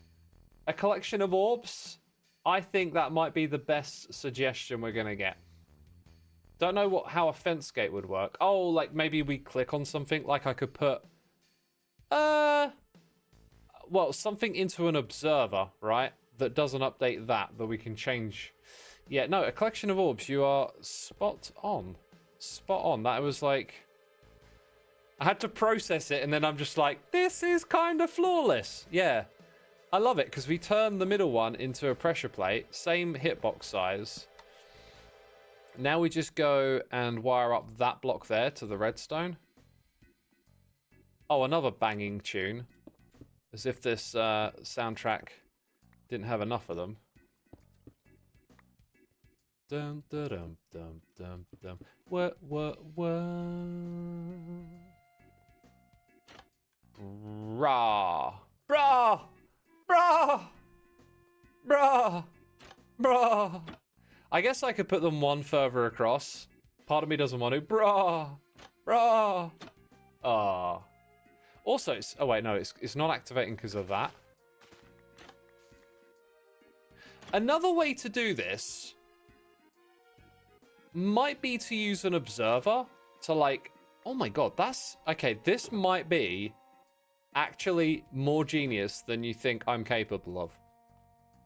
[SPEAKER 1] a collection of orbs. I think that might be the best suggestion we're going to get. Don't know how a fence gate would work. Oh, like maybe we click on something. Like I could put... Well, something into an observer, right? That doesn't update that we can change. Yeah, no, a collection of orbs. You are spot on. Spot on. That was like... I had to process it, and then I'm just like, this is kind of flawless. Yeah. I love it, because we turn the middle one into a pressure plate. Same hitbox size. Now we just go and wire up that block there to the redstone. Oh, another banging tune. As if this soundtrack didn't have enough of them. Dum dum dum dum dum dum. What? Rah, brah, brah, brah, brah. I guess I could put them one further across. Part of me doesn't want to. Brah, brah. Ah. Also, it's... Oh, wait, no, it's not activating because of that. Another way to do this might be to use an observer to, like... Oh, my God, that's... Okay, this might be actually more genius than you think I'm capable of.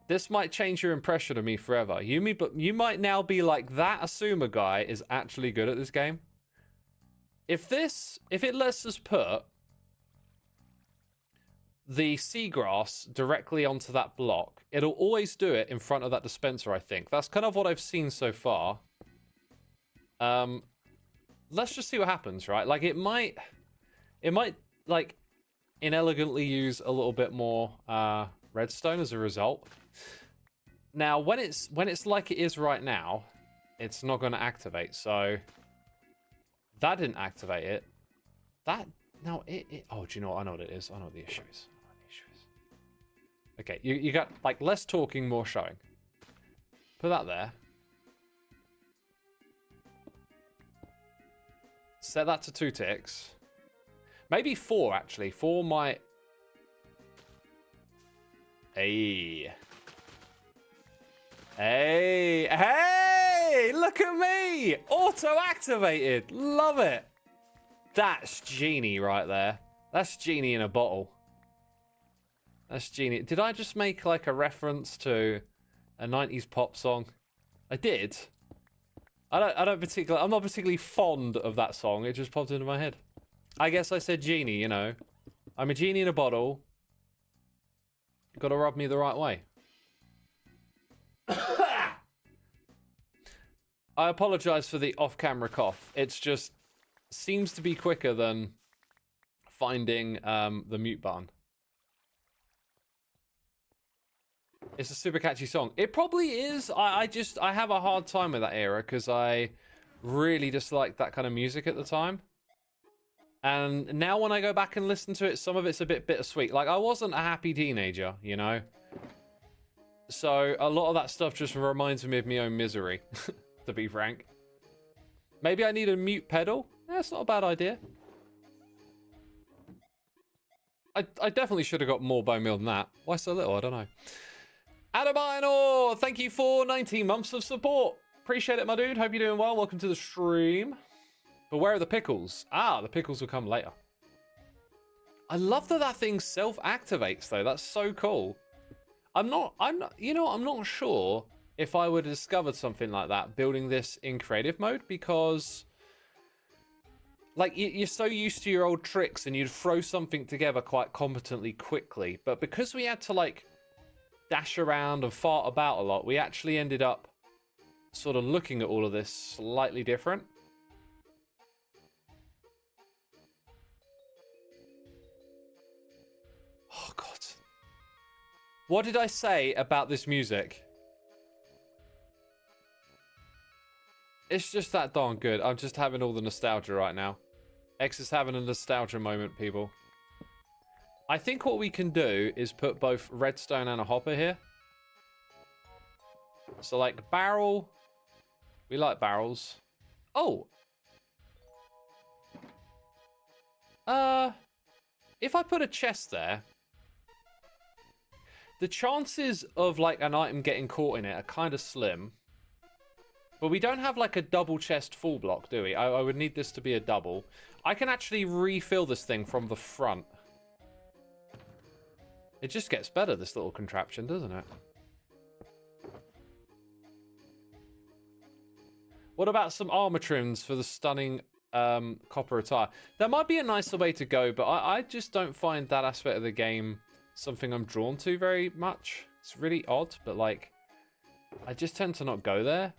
[SPEAKER 1] This might change your impression of me forever. You might now be like, that Xisuma guy is actually good at this game. If it lets us put the seagrass directly onto that block, it'll always do it in front of that dispenser, I think. That's kind of what I've seen so far. Let's just see what happens, right? Like, it might, like, inelegantly use a little bit more redstone as a result. Now, when it's like it is right now, it's not going to activate, so... That didn't activate it. That... Now, oh, do you know what? I know what it is. I know what the issue is. Okay, you got, like, less talking, more showing. Put that there. Set that to 2 ticks. Maybe 4, actually. 4 might... Hey. Hey. Hey! Look at me! Auto-activated. Love it. That's genie right there. That's genie in a bottle. That's genie. Did I just make like a reference to a 90s pop song? I did. I'm not particularly fond of that song. It just popped into my head. I guess I said genie, you know. I'm a genie in a bottle. You've got to rub me the right way. I apologize for the off-camera cough. It's just seems to be quicker than finding the mute button. It's a super catchy song. It probably is. I have a hard time with that era because I really disliked that kind of music at the time. And now when I go back and listen to it, some of it's a bit bittersweet. Like, I wasn't a happy teenager, you know? So a lot of that stuff just reminds me of my own misery, to be frank. Maybe I need a mute pedal? Yeah, it's not a bad idea. I definitely should have got more bone meal than that. Why so little? I don't know. Adamino, thank you for 19 months of support. Appreciate it, my dude. Hope you're doing well. Welcome to the stream. But where are the pickles? Ah, the pickles will come later. I love that that thing self-activates, though. That's so cool. I'm not, you know, I'm not sure if I would have discovered something like that building this in creative mode, because like you're so used to your old tricks and you'd throw something together quite competently quickly. But because we had to like dash around and fart about a lot, we actually ended up sort of looking at all of this slightly different. Oh, God. What did I say about this music? It's just that darn good. I'm just having all the nostalgia right now. X is having a nostalgia moment, people. I think what we can do is put both redstone and a hopper here. So, like, barrel. We like barrels. Oh. If I put a chest there, the chances of, like, an item getting caught in it are kind of slim. But we don't have, like, a double chest full block, do we? I would need this to be a double. I can actually refill this thing from the front. It just gets better, this little contraption, doesn't it? What about some armor trims for the stunning copper attire? That might be a nicer way to go, but I just don't find that aspect of the game something I'm drawn to very much. It's really odd, but like, I just tend to not go there.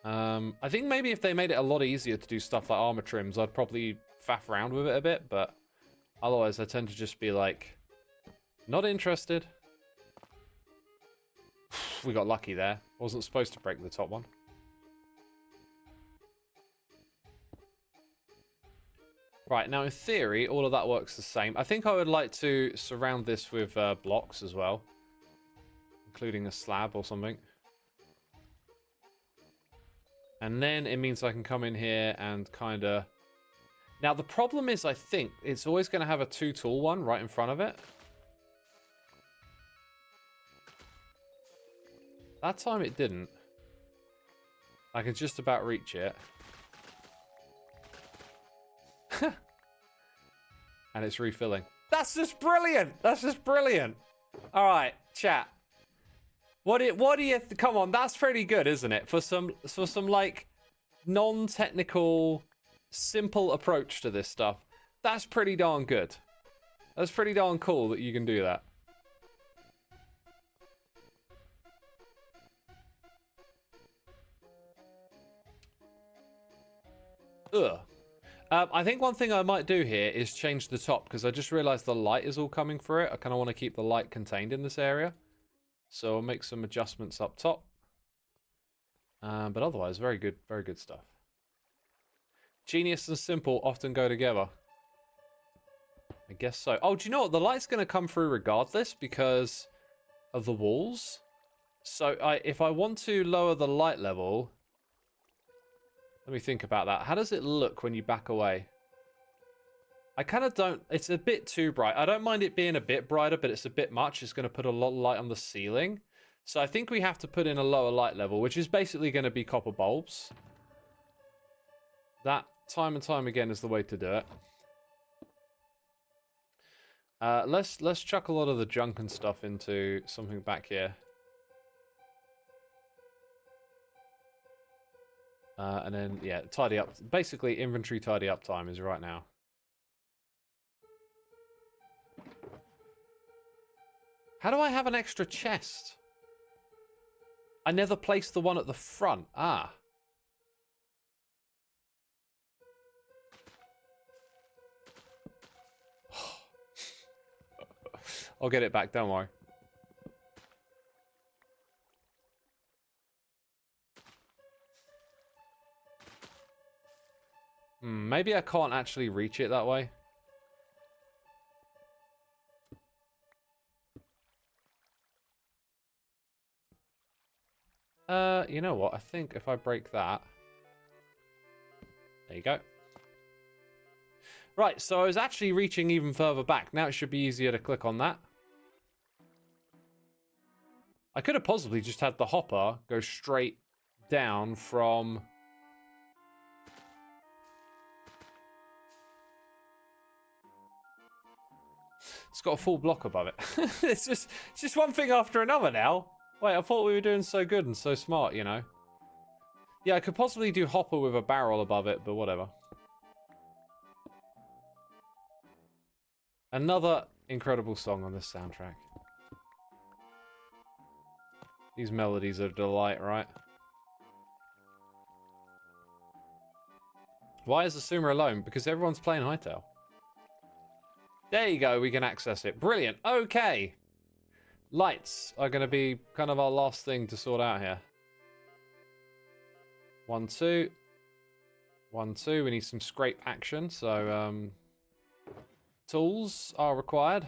[SPEAKER 1] I think maybe if they made it a lot easier to do stuff like armor trims, I'd probably faff around with it a bit, but otherwise I tend to just be like, not interested. We got lucky there. Wasn't supposed to break the top one. Right, now in theory, all of that works the same. I think I would like to surround this with blocks as well, including a slab or something. And then it means I can come in here and kind of... Now, the problem is, I think, it's always going to have a two-tool one right in front of it. That time it didn't. I could just about reach it. And it's refilling. That's just brilliant! That's just brilliant! Alright, chat. What do you... Come on, that's pretty good, isn't it? For some like, non-technical, simple approach to this stuff. That's pretty darn good. That's pretty darn cool that you can do that. Ugh. I think one thing I might do here is change the top, because I just realized the light is all coming through it. I kind of want to keep the light contained in this area. So I'll make some adjustments up top. But otherwise, very good stuff. Genius and simple often go together. I guess so. Oh, do you know what? The light's going to come through regardless because of the walls. So if I want to lower the light level... Let me think about that. How does it look when you back away? I kind of don't... It's a bit too bright. I don't mind it being a bit brighter, but it's a bit much. It's going to put a lot of light on the ceiling. So I think we have to put in a lower light level, which is basically going to be copper bulbs. That, time and time again, is the way to do it. Let's chuck a lot of the junk and stuff into something back here. And then, yeah, tidy up. Basically, inventory tidy up time is right now. How do I have an extra chest? I never placed the one at the front. Ah. I'll get it back, don't worry. Maybe I can't actually reach it that way. You know what? I think if I break that... There you go. Right, so I was actually reaching even further back. Now it should be easier to click on that. I could have possibly just had the hopper go straight down from... It's got a full block above it. It's just one thing after another now. Wait, I thought we were doing so good and so smart, you know. Yeah, I could possibly do hopper with a barrel above it, but whatever. Another incredible song on this soundtrack. These melodies are a delight, right? Why is Xisuma alone? Because everyone's playing Hytale. There you go, we can access it. Brilliant. Okay. Lights are going to be kind of our last thing to sort out here. 1, 2. 1, 2. We need some scrape action, so tools are required.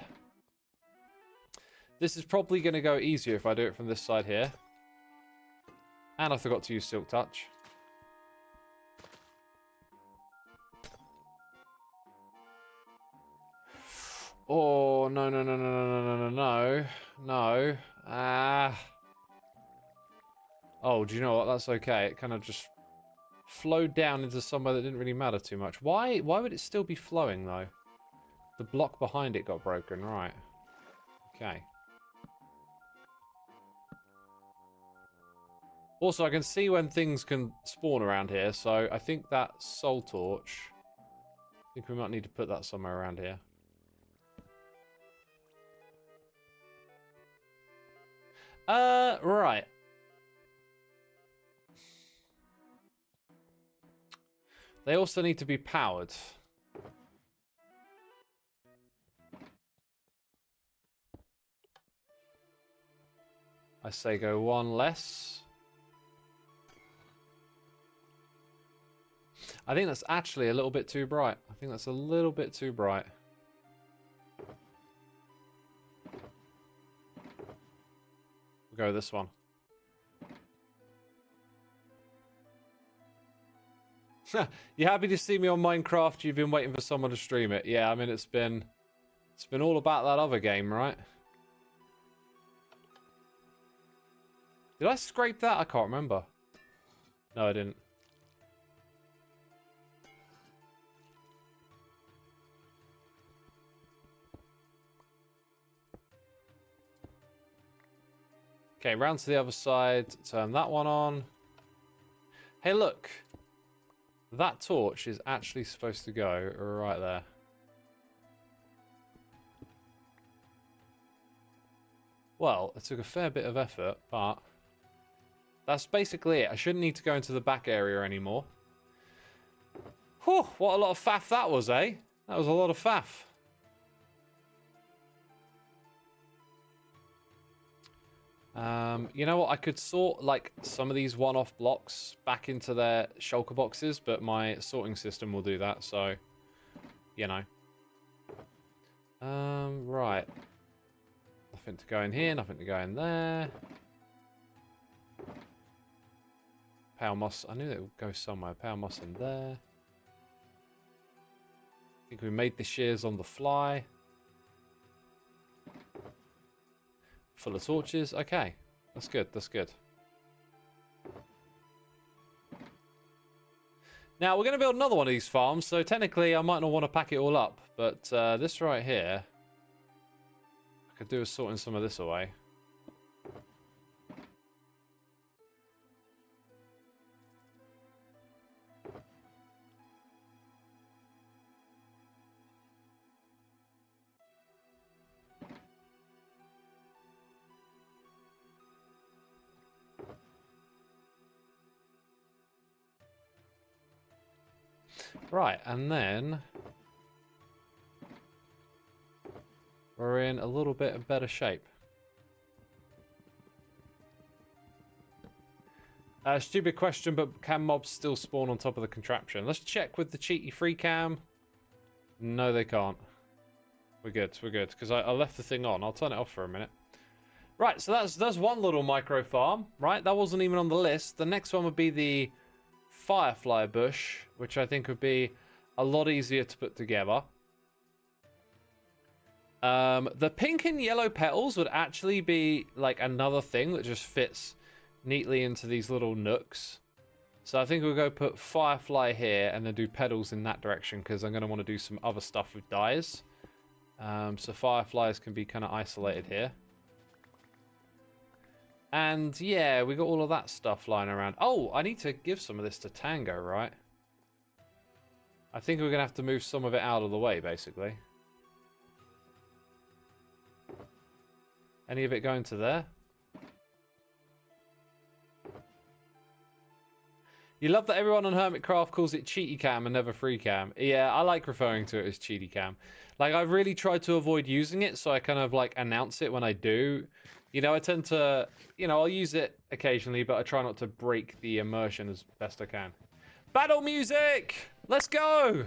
[SPEAKER 1] This is probably going to go easier if I do it from this side here. And I forgot to use Silk Touch. Oh, no, no, no, no, no, no, no, no, no. Ah. Oh, do you know what? That's okay. It kind of just flowed down into somewhere that didn't really matter too much. Why would it still be flowing, though? The block behind it got broken, right. Okay. Also, I can see when things can spawn around here, so I think that soul torch... I think we might need to put that somewhere around here. Right. They also need to be powered. I say go one less. I think that's actually a little bit too bright. I think that's a little bit too bright. We'll go with this one. You happy to see me on Minecraft? You've been waiting for someone to stream it. Yeah, I mean it's been all about that other game, right? Did I scrape that? I can't remember. No, I didn't. Okay, round to the other side. Turn that one on. Hey, look. That torch is actually supposed to go right there. Well, it took a fair bit of effort, but that's basically it. I shouldn't need to go into the back area anymore. Whew, what a lot of faff that was, eh? That was a lot of faff. You know what? I could sort like some of these one-off blocks back into their shulker boxes, but my sorting system will do that, so you know. Right. Nothing to go in here, nothing to go in there. Power moss. I knew it would go somewhere. Power moss in there. I think we made the shears on the fly. Full of torches. Okay. That's good. That's good. Now, we're going to build another one of these farms, so technically I might not want to pack it all up, but this right here, I could do with sorting some of this away. Right, and then we're in a little bit of better shape. Stupid question, but can mobs still spawn on top of the contraption? Let's check with the cheaty free cam. No, they can't. We're good, because I left the thing on. I'll turn it off for a minute. Right, so that's one little micro farm, right? That wasn't even on the list. The next one would be the firefly bush, which I think would be a lot easier to put together. The pink and yellow petals would actually be like another thing that just fits neatly into these little nooks. So I think we'll go put firefly here and then do petals in that direction because I'm going to want to do some other stuff with dyes. So fireflies can be kind of isolated here. And yeah, we got all of that stuff lying around. Oh, I need to give some of this to Tango, right? I think we're going to have to move some of it out of the way, basically. Any of it going to there? You love that everyone on Hermitcraft calls it cheaty cam and never free cam. Yeah, I like referring to it as cheaty cam. Like, I've really tried to avoid using it, so I kind of, like, announce it when I do. You know, I tend to, you know, I'll use it occasionally, but I try not to break the immersion as best I can. Battle music! Let's go!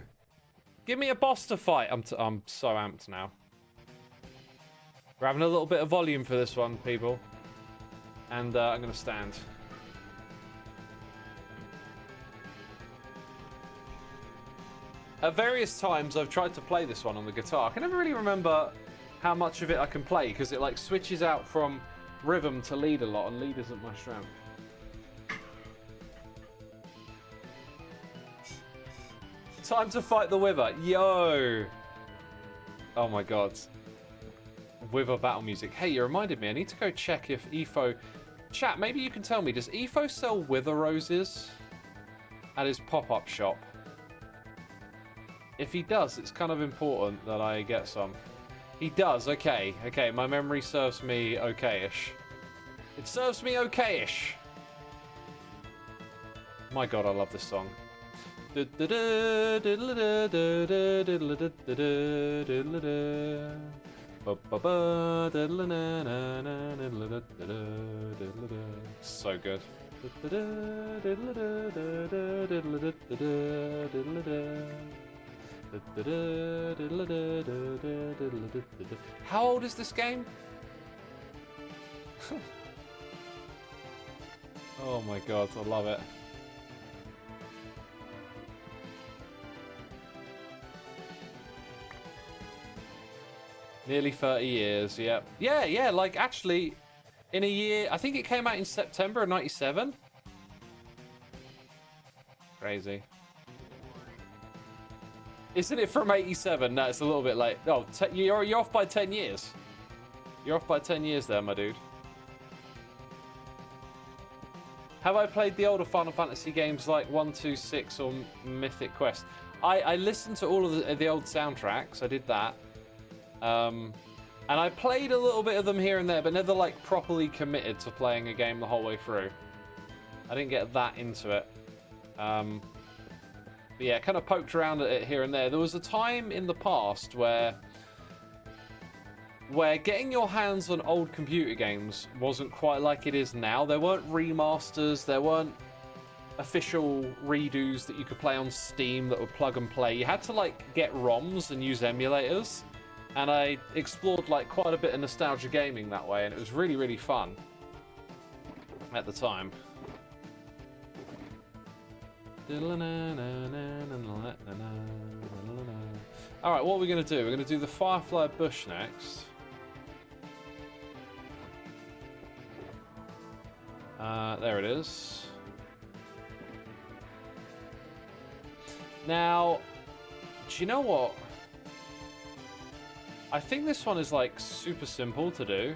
[SPEAKER 1] Give me a boss to fight. I'm so amped now. We're having a little bit of volume for this one, people. And I'm going to stand. At various times, I've tried to play this one on the guitar. I can never really remember how much of it I can play, because it like switches out from rhythm to lead a lot, and lead isn't my strength. Time to fight the Wither. Yo! Oh my god. Wither battle music. Hey, you reminded me. I need to go check if Efo... Chat, maybe you can tell me. Does Efo sell Wither roses at his pop-up shop? If he does, it's kind of important that I get some. He does. Okay. Okay, my memory serves me okay-ish. It serves me okay-ish. My god, I love this song. So good. How old is this game? Oh my god, I love it. Nearly 30 years, yep. Yeah, like actually, in a year, I think it came out in September of 97. Crazy. Isn't it from 87? No, it's a little bit late. Oh, you're off by 10 years. You're off by 10 years there, my dude. Have I played the older Final Fantasy games like 1, 2, 6 or Mythic Quest? I listened to all of the old soundtracks. I did that. And I played a little bit of them here and there, but never like properly committed to playing a game the whole way through. I didn't get that into it. But yeah, kind of poked around at it here and there. There was a time in the past where getting your hands on old computer games wasn't quite like it is now. There weren't remasters, there weren't official redos that you could play on Steam that would plug and play. You had to like get ROMs and use emulators. And I explored like quite a bit of nostalgia gaming that way, and it was really, really fun at the time. Alright, what are we going to do? We're going to do the Firefly Bush next. There it is. Now, do you know what? I think this one is like super simple to do.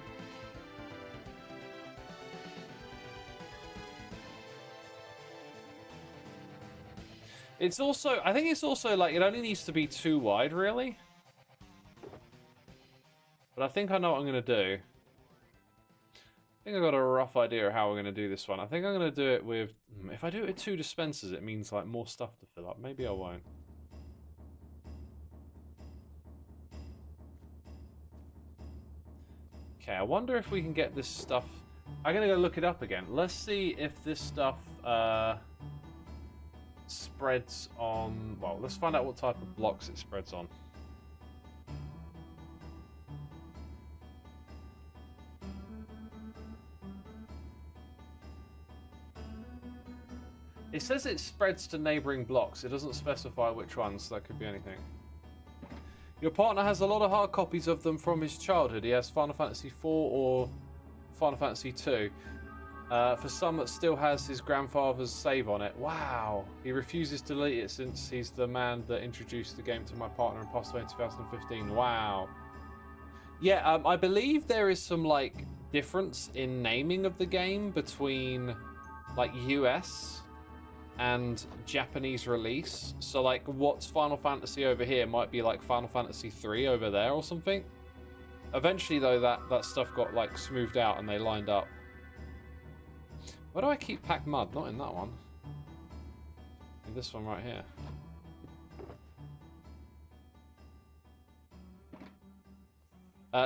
[SPEAKER 1] It's also, I think it's also like, it only needs to be 2 wide really. But I think I know what I'm going to do. I think I've got a rough idea of how we're going to do this one. I think I'm going to do it with, if I do it with 2 dispensers, it means like more stuff to fill up. Maybe I won't. Okay, I wonder if we can get this stuff. I'm gonna go look it up again. Let's see if this stuff spreads on... Well, let's find out what type of blocks it spreads on. It says it spreads to neighboring blocks. It doesn't specify which ones, so that could be anything. Your partner has a lot of hard copies of them from his childhood. He has Final Fantasy IV or Final Fantasy II. For some, that still has his grandfather's save on it. Wow. He refuses to delete it since he's the man that introduced the game to my partner and passed away in 2015. Wow. Yeah, I believe there is some, like, difference in naming of the game between, like, US and Japanese release. So, like, what's Final Fantasy over here might be, like, Final Fantasy 3 over there or something. Eventually, though, that stuff got, like, smoothed out and they lined up. Where do I keep packed mud? Not in that one. In this one right here.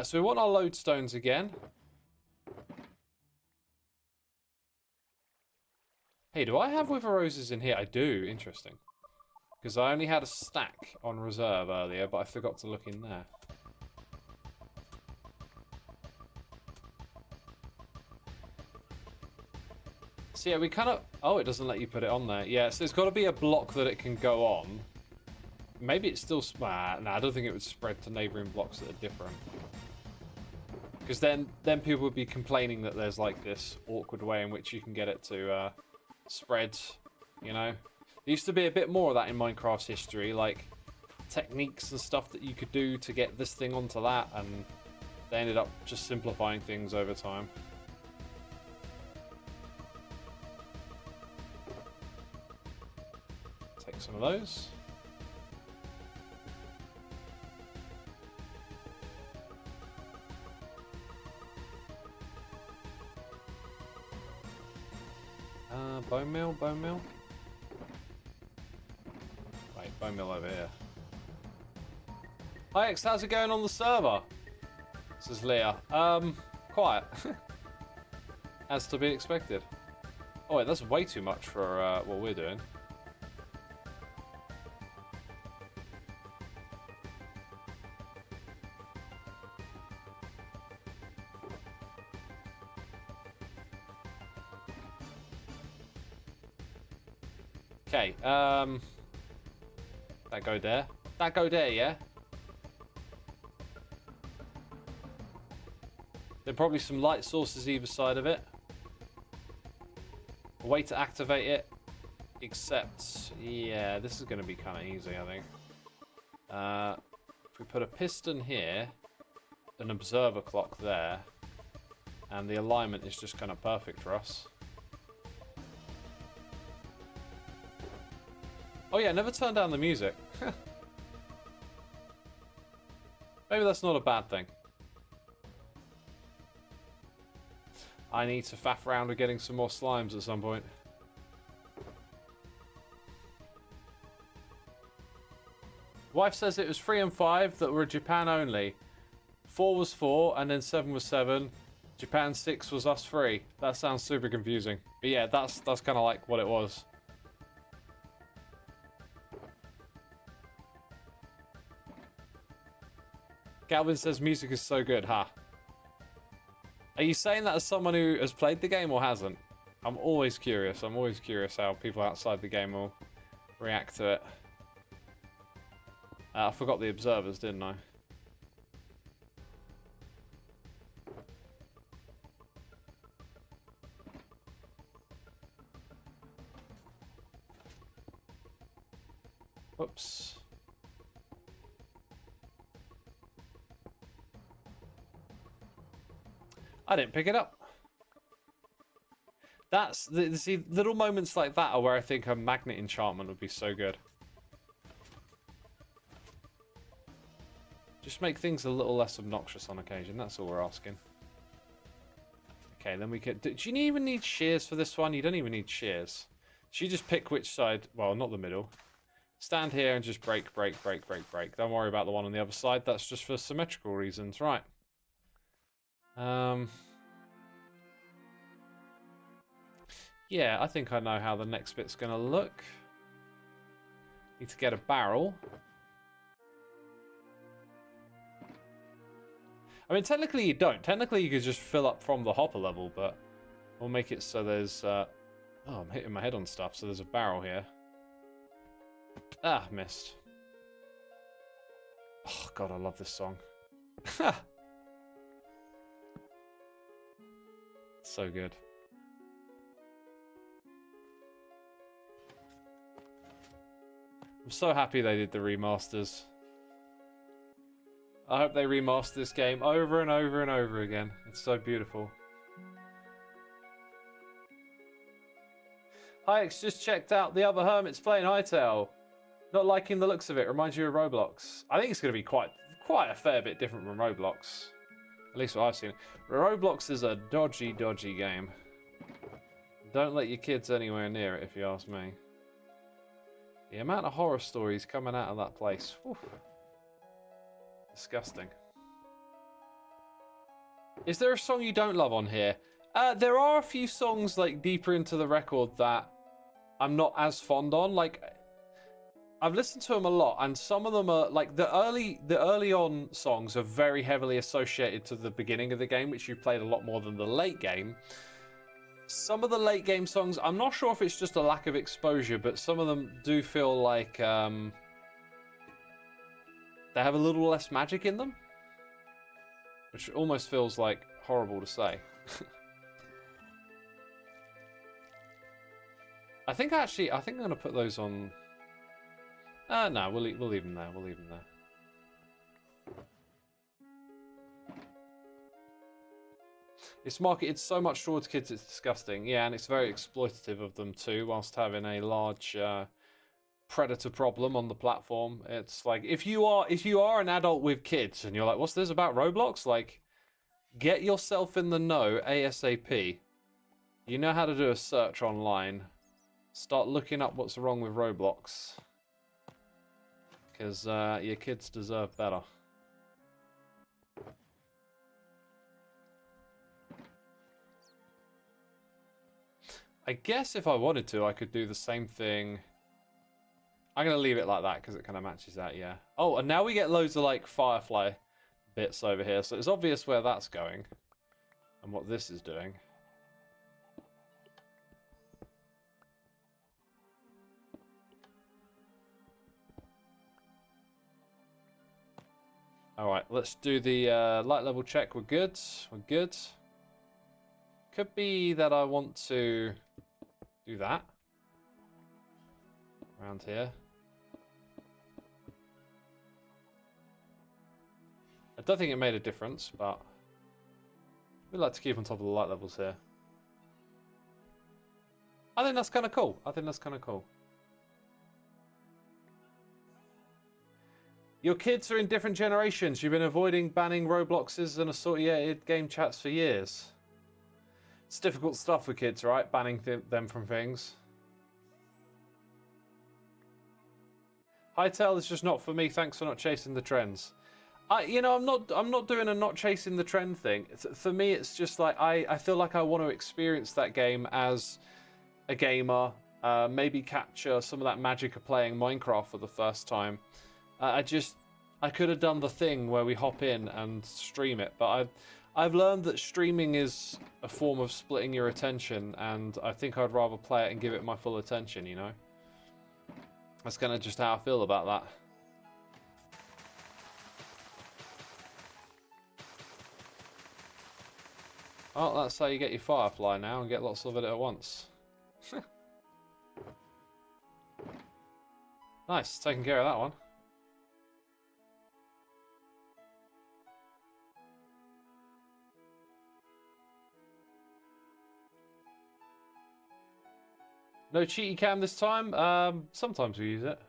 [SPEAKER 1] So we want our lodestones again. Hey, do I have Wither Roses in here? I do. Interesting. Because I only had a stack on reserve earlier, but I forgot to look in there. So yeah, we kind of... Oh, it doesn't let you put it on there. Yeah, so there's got to be a block that it can go on. Maybe it's still... Nah, I don't think it would spread to neighbouring blocks that are different. Because then people would be complaining that there's like this awkward way in which you can get it to spread, you know? There used to be a bit more of that in Minecraft's history, like techniques and stuff that you could do to get this thing onto that, and they ended up just simplifying things over time. Take some of those. Bone meal, bone meal. Wait, bone meal over here. Hi X, how's it going on the server? Says Leah. Quiet. As to be expected. Oh wait, that's way too much for what we're doing. Okay, that go there. That go there, yeah? Then probably some light sources either side of it. A way to activate it. Except, yeah, this is going to be kind of easy, I think. If we put a piston here, an observer clock there, and the alignment is just kind of perfect for us. Oh yeah, never turn down the music. Maybe that's not a bad thing. I need to faff around with getting some more slimes at some point. Wife says it was 3 and 5 that were Japan only. 4 was 4, and then 7 was 7. Japan 6 was us 3. That sounds super confusing. But yeah, that's kind of like what it was. Galvin says music is so good, huh? Are you saying that as someone who has played the game or hasn't? I'm always curious. I'm always curious how people outside the game will react to it. I forgot the observers, didn't I? Whoops. I didn't pick it up. That's see, little moments like that are where I think a magnet enchantment would be so good. Just make things a little less obnoxious on occasion. That's all we're asking. Okay, then we could. Do you even need shears for this one? You don't even need shears. So you just pick which side. Well, not the middle. Stand here and just break, break, break, break, break. Don't worry about the one on the other side. That's just for symmetrical reasons, right? Yeah, I think I know how the next bit's going to look. Need to get a barrel. I mean, technically you don't. Technically you could just fill up from the hopper level, but we'll make it so there's... Oh, I'm hitting my head on stuff, so there's a barrel here. Ah, missed. Oh, God, I love this song. So good. I'm so happy they did the remasters. I hope they remaster this game over and over and over again. It's so beautiful. Hikes just checked out the other hermits playing Hytale. Not liking the looks of it. Reminds you of Roblox. I think it's going to be quite a fair bit different from Roblox. At least what I've seen. Roblox is a dodgy game. Don't let your kids anywhere near it, if you ask me. The amount of horror stories coming out of that place. Whew. Disgusting. Is there a song you don't love on here? There are a few songs like deeper into the record that I'm not as fond on. Like, I've listened to them a lot, and some of them are like the early on songs are very heavily associated to the beginning of the game, which you played a lot more than the late game. Some of the late game songs, I'm not sure if it's just a lack of exposure, but some of them do feel like they have a little less magic in them, which almost feels like horrible to say. I think I'm going to put those on. No, we'll leave them there. We'll leave them there. It's marketed so much towards kids, it's disgusting. Yeah, and it's very exploitative of them too, whilst having a large predator problem on the platform. It's like if you are an adult with kids and you're like, what's this about Roblox? Like, get yourself in the know ASAP. You know how to do a search online. Start looking up what's wrong with Roblox. Because your kids deserve better. I guess if I wanted to, I could do the same thing. I'm going to leave it like that because it kind of matches that, yeah. Oh, and now we get loads of, like, firefly bits over here. So it's obvious where that's going and what this is doing. Alright, let's do the light level check. We're good. We're good. Could be that I want to do that. Around here. I don't think it made a difference, but we like to keep on top of the light levels here. I think that's kind of cool. I think that's kind of cool. Your kids are in different generations. You've been avoiding banning Robloxes and associated game chats for years. It's difficult stuff with kids, right? Banning them from things. Hytale is just not for me. Thanks for not chasing the trends. I'm not doing a not chasing the trend thing. For me, it's just like I feel like I want to experience that game as a gamer. Maybe capture some of that magic of playing Minecraft for the first time. I could have done the thing where we hop in and stream it, but I've learned that streaming is a form of splitting your attention, and I think I'd rather play it and give it my full attention, you know? That's kind of just how I feel about that. Oh, that's how you get your firefly now and get lots of it at once. Nice, taking care of that one. No cheaty cam this time. Sometimes we use it.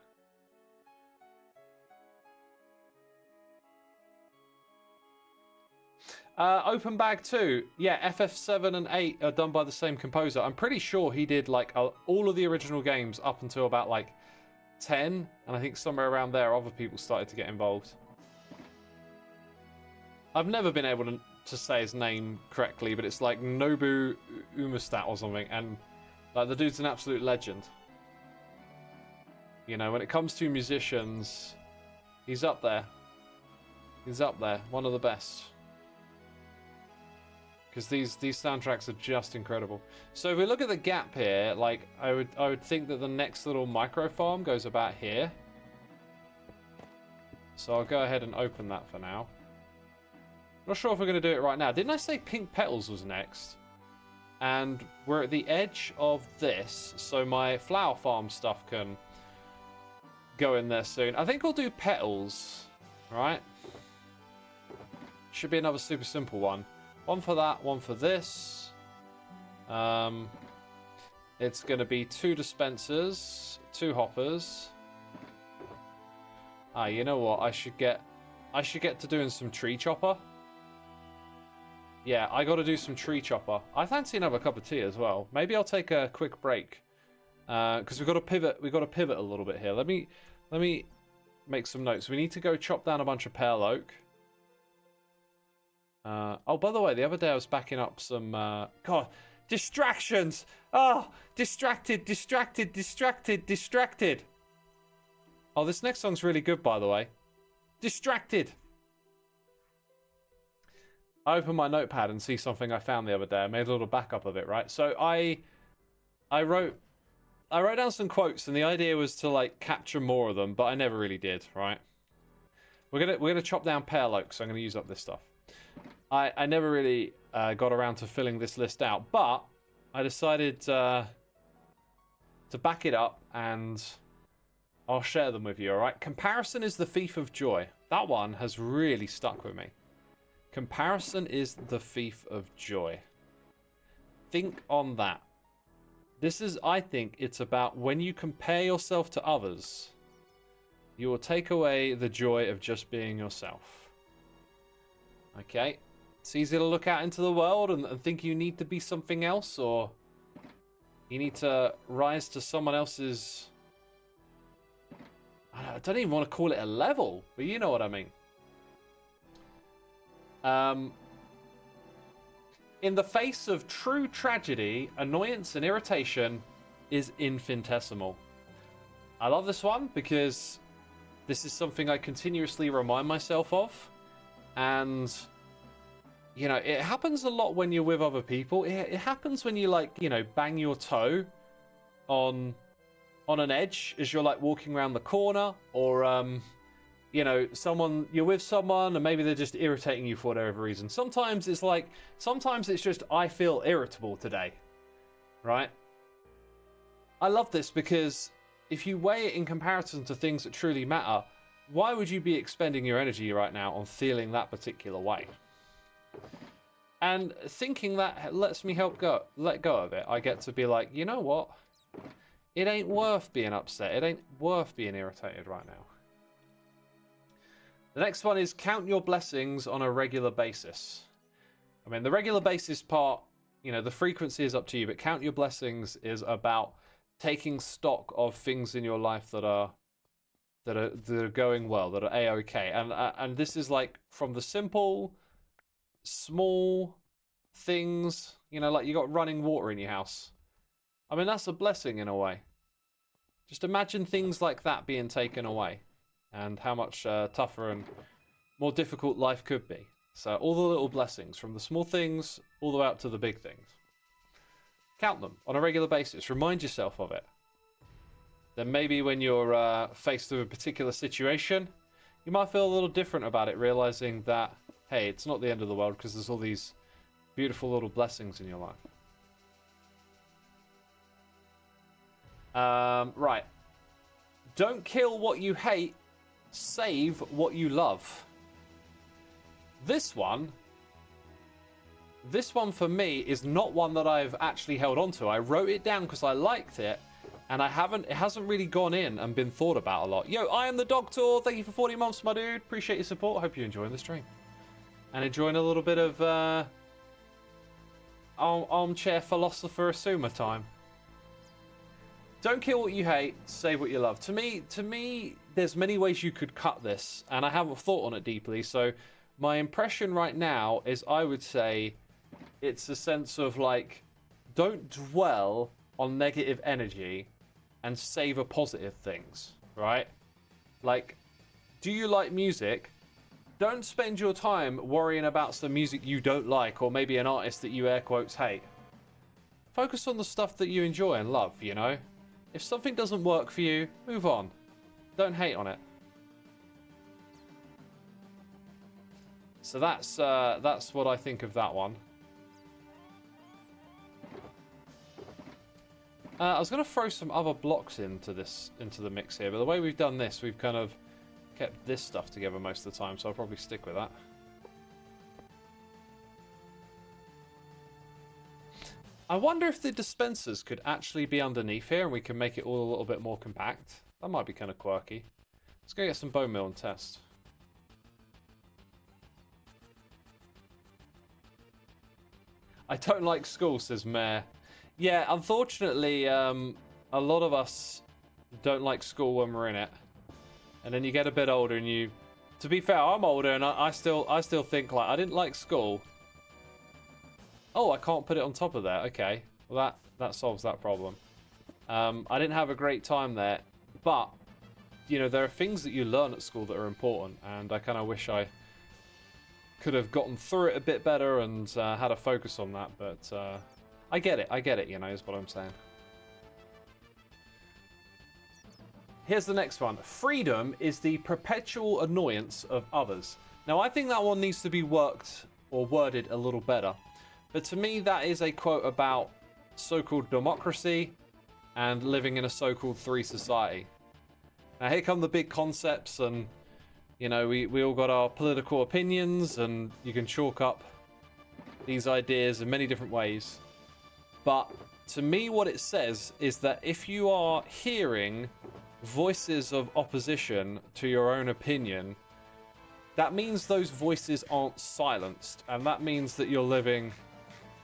[SPEAKER 1] Open Bag 2. Yeah, FF7 and 8 are done by the same composer. I'm pretty sure he did like all of the original games up until about like 10, and I think somewhere around there other people started to get involved. I've never been able to say his name correctly, but it's like Nobu Umastat or something, and Like, the dude's an absolute legend. You know, when it comes to musicians, he's up there. He's up there. One of the best. Because these soundtracks are just incredible. So if we look at the gap here, like, I would think that the next little micro farm goes about here. So I'll go ahead and open that for now. Not sure if we're going to do it right now. Didn't I say pink petals was next? And we're at the edge of this, so my flower farm stuff can go in there soon. I think we'll do petals, right? Should be another super simple one. One for that, one for this. It's going to be 2 dispensers, 2 hoppers. Ah, you know what? I should get to doing some tree chopper. Yeah, I got to do some tree chopper. I fancy another cup of tea as well. Maybe I'll take a quick break because we've got to pivot. We've got to pivot a little bit here. Let me make some notes. We need to go chop down a bunch of pale oak. Oh, by the way, the other day I was backing up some God, distractions. Oh, distracted. Oh, this next song's really good, by the way. Distracted. I opened my notepad and see something I found the other day. I made a little backup of it, right? So I wrote down some quotes, and the idea was to like capture more of them, but I never really did, right? We're gonna chop down pale oak, so I'm gonna use up this stuff. I never really got around to filling this list out, but I decided to back it up, and I'll share them with you, all right? Comparison is the thief of joy. That one has really stuck with me. Comparison is the thief of joy. Think on that. This is, I think, it's about when you compare yourself to others, you will take away the joy of just being yourself. Okay? It's easy to look out into the world and think you need to be something else, or you need to rise to someone else's... I don't even want to call it a level, but you know what I mean. In the face of true tragedy, annoyance and irritation is infinitesimal. I love this one because this is something I continuously remind myself of. And, you know, it happens a lot when you're with other people. It happens when you, like, you know, bang your toe on an edge as you're, like, walking around the corner, or, you know, you're with someone and maybe they're just irritating you for whatever reason. Sometimes it's just, I feel irritable today, right? I love this because if you weigh it in comparison to things that truly matter, why would you be expending your energy right now on feeling that particular way? And thinking that lets me let go of it. I get to be like, you know what? It ain't worth being upset. It ain't worth being irritated right now. The next one is count your blessings on a regular basis. I mean, the regular basis part, you know, the frequency is up to you, but count your blessings is about taking stock of things in your life that are going well, that are a-okay. And this is like from the simple, small things, you know, like you got running water in your house. I mean, that's a blessing in a way. Just imagine things like that being taken away, and how much tougher and more difficult life could be. So all the little blessings, from the small things all the way up to the big things. Count them on a regular basis. Remind yourself of it. Then maybe when you're faced with a particular situation, you might feel a little different about it, realizing that, hey, it's not the end of the world because there's all these beautiful little blessings in your life. Right. Don't kill what you hate. Save what you love. This one for me is not one that I've actually held on to. I wrote it down because I liked it, and it hasn't really gone in and been thought about a lot. Yo, I am the Doctor. Thank you for 40 months, my dude. Appreciate your support. Hope you're enjoying the stream. And enjoying a little bit of armchair philosopher Xisuma time. Don't kill what you hate, save what you love. To me, there's many ways you could cut this, and I haven't thought on it deeply. So my impression right now is I would say it's a sense of like, don't dwell on negative energy and savor positive things, right? Like, do you like music? Don't spend your time worrying about some music you don't like, or maybe an artist that you air quotes hate. Focus on the stuff that you enjoy and love, you know? If something doesn't work for you, move on. Don't hate on it. So that's what I think of that one. I was going to throw some other blocks into the mix here, but the way we've done this, we've kind of kept this stuff together most of the time, so I'll probably stick with that. I wonder if the dispensers could actually be underneath here and we can make it all a little bit more compact. That might be kind of quirky. Let's go get some bone meal and test. I don't like school, says Mare. Yeah, unfortunately, a lot of us don't like school when we're in it. And then you get a bit older and you... To be fair, I'm older and I still think, like, I didn't like school. Oh, I can't put it on top of there. Okay. Well, that solves that problem. I didn't have a great time there. But, you know, there are things that you learn at school that are important. And I kind of wish I could have gotten through it a bit better and had a focus on that. But I get it, you know, is what I'm saying. Here's the next one. Freedom is the perpetual annoyance of others. Now, I think that one needs to be worked or worded a little better. But to me, that is a quote about so-called democracy and living in a so-called free society. Now, here come the big concepts and, you know, we all got our political opinions and you can chalk up these ideas in many different ways. But to me, what it says is that if you are hearing voices of opposition to your own opinion, that means those voices aren't silenced, and that means that you're living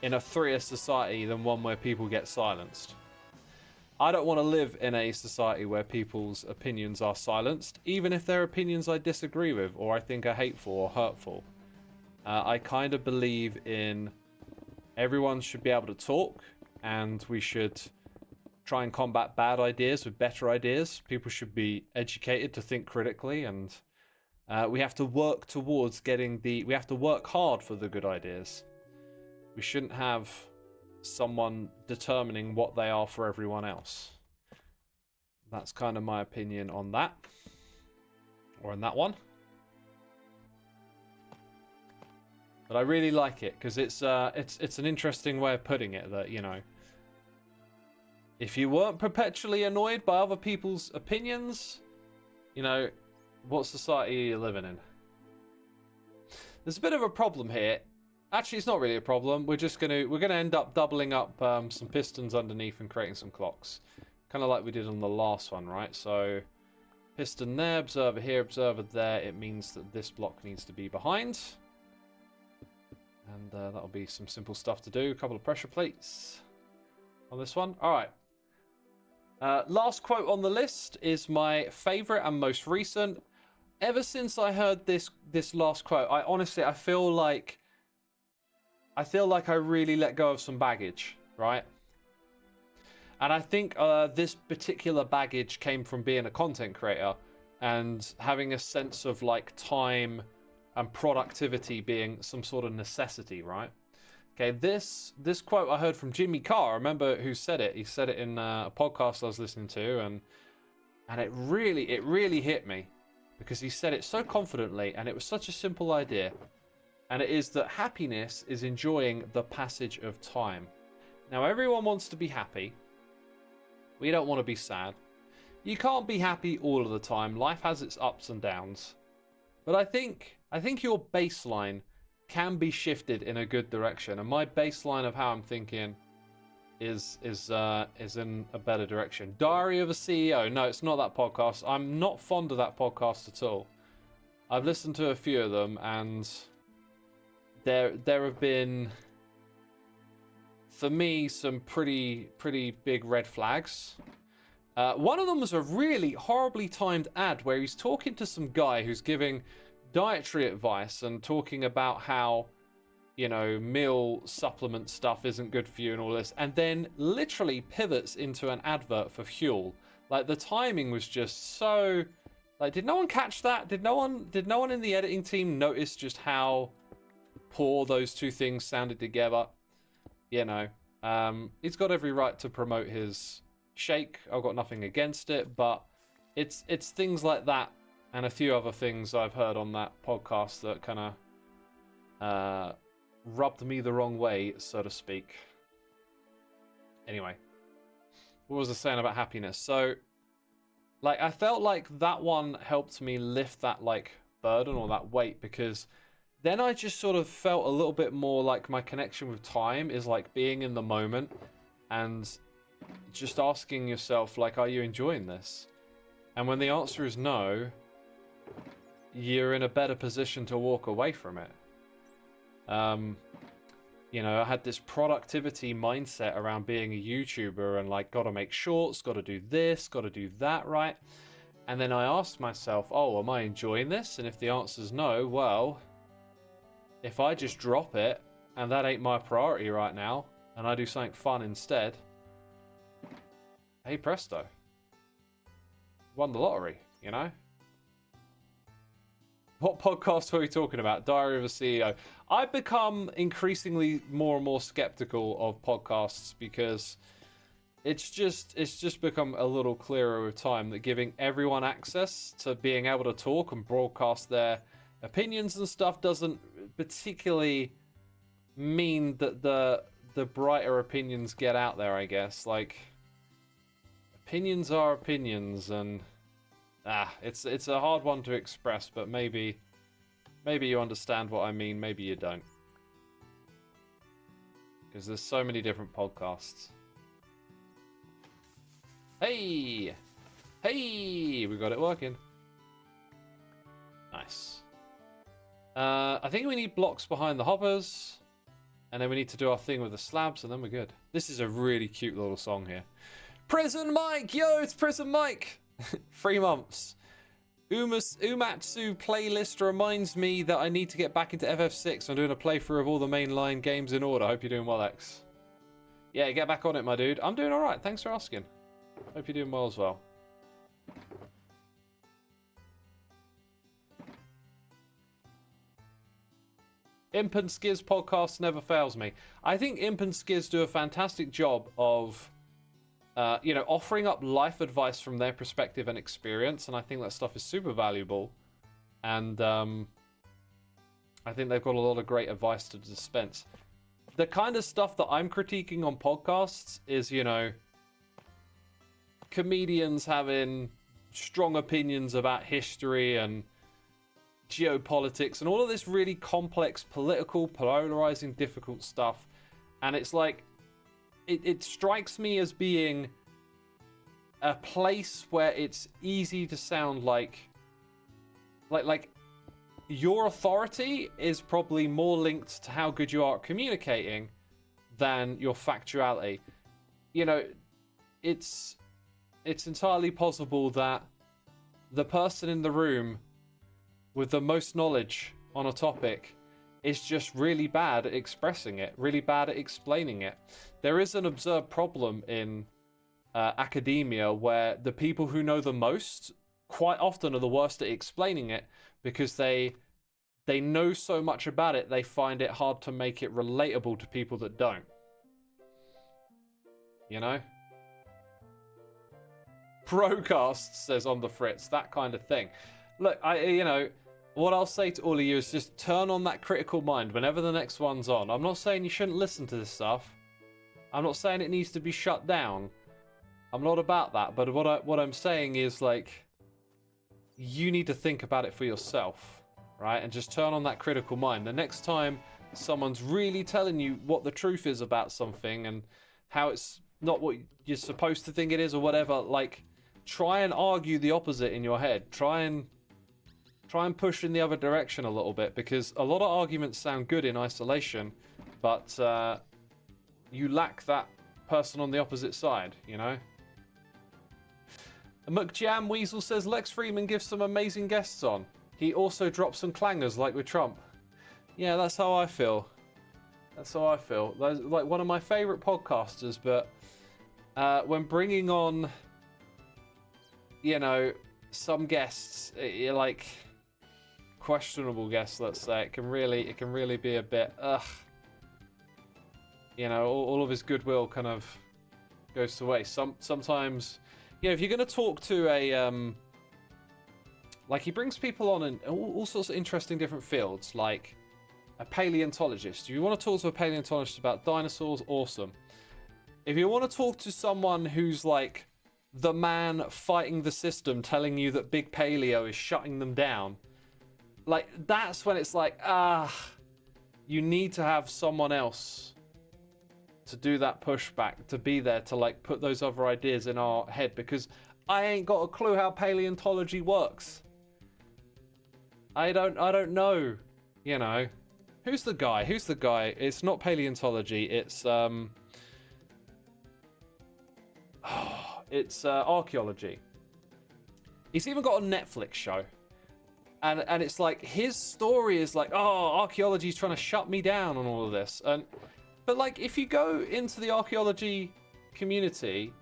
[SPEAKER 1] in a freer society than one where people get silenced. I don't want to live in a society where people's opinions are silenced, even if they're opinions I disagree with or I think are hateful or hurtful. I kind of believe in everyone should be able to talk, and we should try and combat bad ideas with better ideas. People should be educated to think critically, and we have to work towards we have to work hard for the good ideas. We shouldn't have someone determining what they are for everyone else. That's kind of my opinion on that. Or on that one. But I really like it, because it's an interesting way of putting it, that, you know, if you weren't perpetually annoyed by other people's opinions, you know, what society are you living in? There's a bit of a problem here. Actually, it's not really a problem. We're gonna end up doubling up some pistons underneath and creating some clocks, kind of like we did on the last one, right? So, piston there, observer here, observer there. It means that this block needs to be behind, and that'll be some simple stuff to do. A couple of pressure plates on this one. All right. Last quote on the list is my favorite and most recent. Ever since I heard this last quote, I feel like I really let go of some baggage, right? And I think this particular baggage came from being a content creator and having a sense of like time and productivity being some sort of necessity, right? Okay, this quote I heard from Jimmy Carr. I remember who said it. He said it in a podcast I was listening to, and it really hit me, because he said it so confidently, and it was such a simple idea. And it is that happiness is enjoying the passage of time. Now, everyone wants to be happy. We don't want to be sad. You can't be happy all of the time. Life has its ups and downs. But I think your baseline can be shifted in a good direction, and my baseline of how I'm thinking is in a better direction. Diary of a CEO. No, it's not that podcast. I'm not fond of that podcast at all. I've listened to a few of them, and there have been, for me, some pretty big red flags. One of them was a really horribly timed ad where he's talking to some guy who's giving dietary advice and talking about how you know, meal supplement stuff isn't good for you and all this, and then literally pivots into an advert for fuel. Like, the timing was just so, like, did no one catch that? Did no one in the editing team notice just how poor those two things sounded together? You know, he's got every right to promote his shake. I've got nothing against it, but it's things like that and a few other things I've heard on that podcast that kind of rubbed me the wrong way, so to speak. Anyway, what was I saying about happiness? So, like, I felt like that one helped me lift that, like, burden or that weight, because then I just sort of felt a little bit more like my connection with time is like being in the moment and just asking yourself, like, are you enjoying this? And when the answer is no, you're in a better position to walk away from it. You know, I had this productivity mindset around being a YouTuber and like, gotta make shorts, gotta do this, gotta do that, right? And then I asked myself, oh, am I enjoying this? And if the answer is no, well, if I just drop it and that ain't my priority right now and I do something fun instead, hey presto, won the lottery, you know? What podcast were we talking about? Diary of a CEO. I've become increasingly more and more skeptical of podcasts because it's just become a little clearer with time that giving everyone access to being able to talk and broadcast their opinions and stuff doesn't particularly mean that the brighter opinions get out there, I guess. Like, opinions are opinions, and it's a hard one to express, but maybe you understand what I mean, maybe you don't. Because there's so many different podcasts. Hey! Hey! We got it working. Nice. I think we need blocks behind the hoppers. And then we need to do our thing with the slabs, and then we're good. This is a really cute little song here. Prison Mike! Yo, it's Prison Mike! 3 months. Umatsu playlist reminds me that I need to get back into FF6. I'm doing a playthrough of all the mainline games in order. Hope you're doing well, X. Yeah, get back on it, my dude. I'm doing alright. Thanks for asking. Hope you're doing well as well. Imp and Skiz podcast never fails me. I think Imp and Skiz do a fantastic job of you know, offering up life advice from their perspective and experience, and I think that stuff is super valuable. And I think they've got a lot of great advice to dispense. The kind of stuff that I'm critiquing on podcasts is, you know, comedians having strong opinions about history and geopolitics and all of this really complex, political, polarizing, difficult stuff. And it's like, it strikes me as being a place where it's easy to sound like your authority is probably more linked to how good you are at communicating than your factuality. You know, it's entirely possible that the person in the room with the most knowledge on a topic is just really bad at expressing it, really bad at explaining it. There is an observed problem in academia where the people who know the most quite often are the worst at explaining it because they know so much about it, they find it hard to make it relatable to people that don't. You know? Procast says on the Fritz, that kind of thing. Look, you know, what I'll say to all of you is just turn on that critical mind whenever the next one's on. I'm not saying you shouldn't listen to this stuff. I'm not saying it needs to be shut down. I'm not about that. But what I'm saying is, like, you need to think about it for yourself, right? And just turn on that critical mind. The next time someone's really telling you what the truth is about something and how it's not what you're supposed to think it is or whatever, like, try and argue the opposite in your head. Try and push in the other direction a little bit, because a lot of arguments sound good in isolation, but you lack that person on the opposite side, you know? McJam Weasel says, Lex Freeman gives some amazing guests on. He also drops some clangers like with Trump. Yeah, that's how I feel. That's how I feel. That's like one of my favorite podcasters, but when bringing on, you know, some guests, like questionable guests, let's say, it can really be a bit, you know, all of his goodwill kind of goes to waste. Sometimes, you know, if you're going to talk to a, like he brings people on in all sorts of interesting different fields, like a paleontologist. If you want to talk to a paleontologist about dinosaurs, awesome. If you want to talk to someone who's like the man fighting the system, telling you that big paleo is shutting them down, like that's when it's like, you need to have someone else to do that pushback, to be there to like put those other ideas in our head, because I ain't got a clue how paleontology works. I don't know, you know. Who's the guy? It's not paleontology, it's it's archaeology. He's even got a Netflix show. And it's like his story is like, oh, archaeology's trying to shut me down on all of this. But like, if you go into the archaeology community,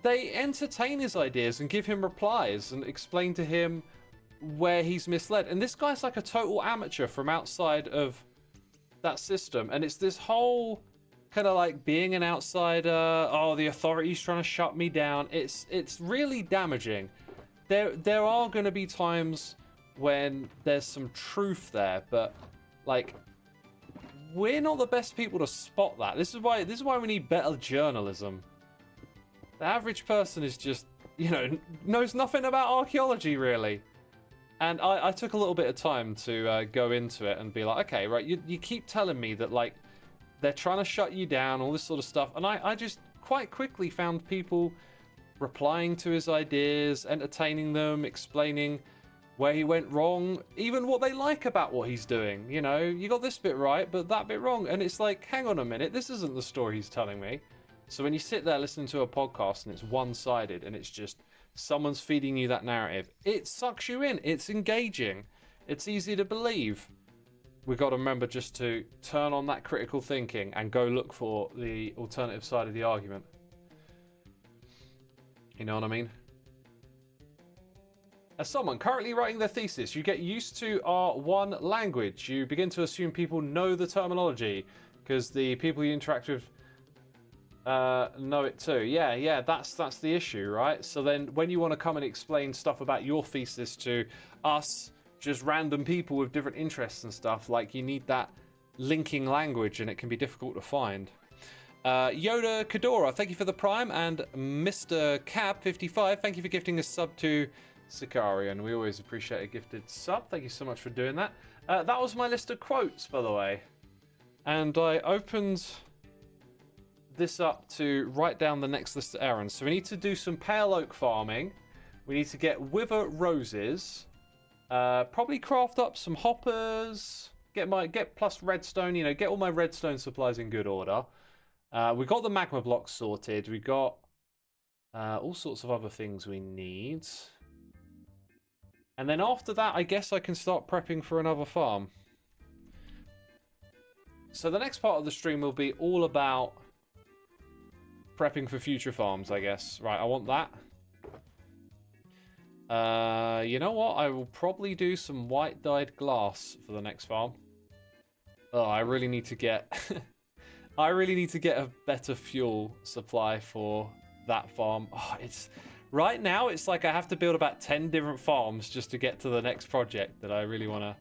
[SPEAKER 1] they entertain his ideas and give him replies and explain to him where he's misled. And this guy's like a total amateur from outside of that system. And it's this whole kind of like being an outsider. Oh, the authority's trying to shut me down. It's really damaging. There are going to be times when there's some truth there, but like, we're not the best people to spot that. This is why we need better journalism. The average person is just, you know, knows nothing about archaeology really. And I took a little bit of time to go into it and be like, okay, right, you keep telling me that like they're trying to shut you down, all this sort of stuff, and I just quite quickly found people replying to his ideas, entertaining them, explaining where he went wrong, even what they like about what he's doing. You know, you got this bit right, but that bit wrong. And it's like, hang on a minute, this isn't the story he's telling me. So when you sit there listening to a podcast and it's one-sided and it's just someone's feeding you that narrative, it sucks you in. It's engaging. It's easy to believe. We've got to remember just to turn on that critical thinking and go look for the alternative side of the argument. You know what I mean? As someone currently writing their thesis, you get used to our one language. You begin to assume people know the terminology because the people you interact with know it too. Yeah, that's the issue, right? So then when you want to come and explain stuff about your thesis to us, just random people with different interests and stuff, like you need that linking language and it can be difficult to find. Yoda Kadora, thank you for the Prime, and Mr. Cab55, thank you for gifting a sub to Sicarian. We always appreciate a gifted sub. Thank you so much for doing that. That was my list of quotes, by the way. And I opened this up to write down the next list of errands. So we need to do some pale oak farming. We need to get wither roses. Probably craft up some hoppers. Get plus redstone. You know, get all my redstone supplies in good order. We got the magma blocks sorted. We got all sorts of other things we need. And then after that, I guess I can start prepping for another farm. So the next part of the stream will be all about prepping for future farms, I guess. Right, I want that. You know what? I will probably do some white dyed glass for the next farm. Oh, I really need to get... I really need to get a better fuel supply for that farm. Oh, it's... Right now, it's like I have to build about 10 different farms just to get to the next project that I really want to,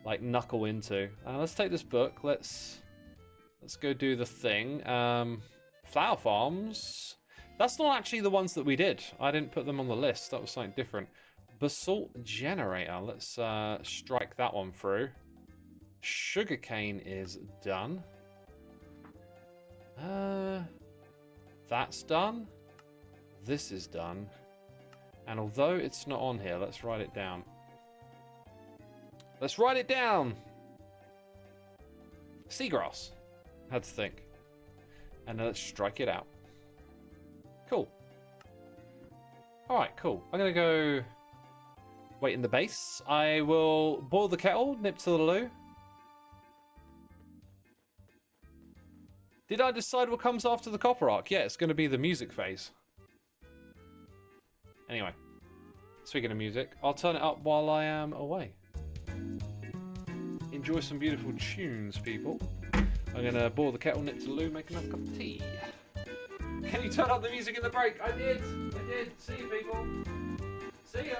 [SPEAKER 1] like, knuckle into. Let's take this book. Let's go do the thing. Flower farms. That's not actually the ones that we did. I didn't put them on the list. That was something different. Basalt generator. Let's strike that one through. Sugarcane is done. That's done. This is done. And although it's not on here, let's write it down. Let's write it down! Seagrass. Had to think. And then let's strike it out. Cool. Alright, cool. I'm going to go wait in the base. I will boil the kettle, nip to the loo. Did I decide what comes after the copper arc? Yeah, it's going to be the music phase. Anyway, speaking of music, I'll turn it up while I am away. Enjoy some beautiful tunes, people. I'm going to boil the kettle, nip to the loo, make another cup of tea. Can you turn up the music in the break? I did. See you, people. See ya.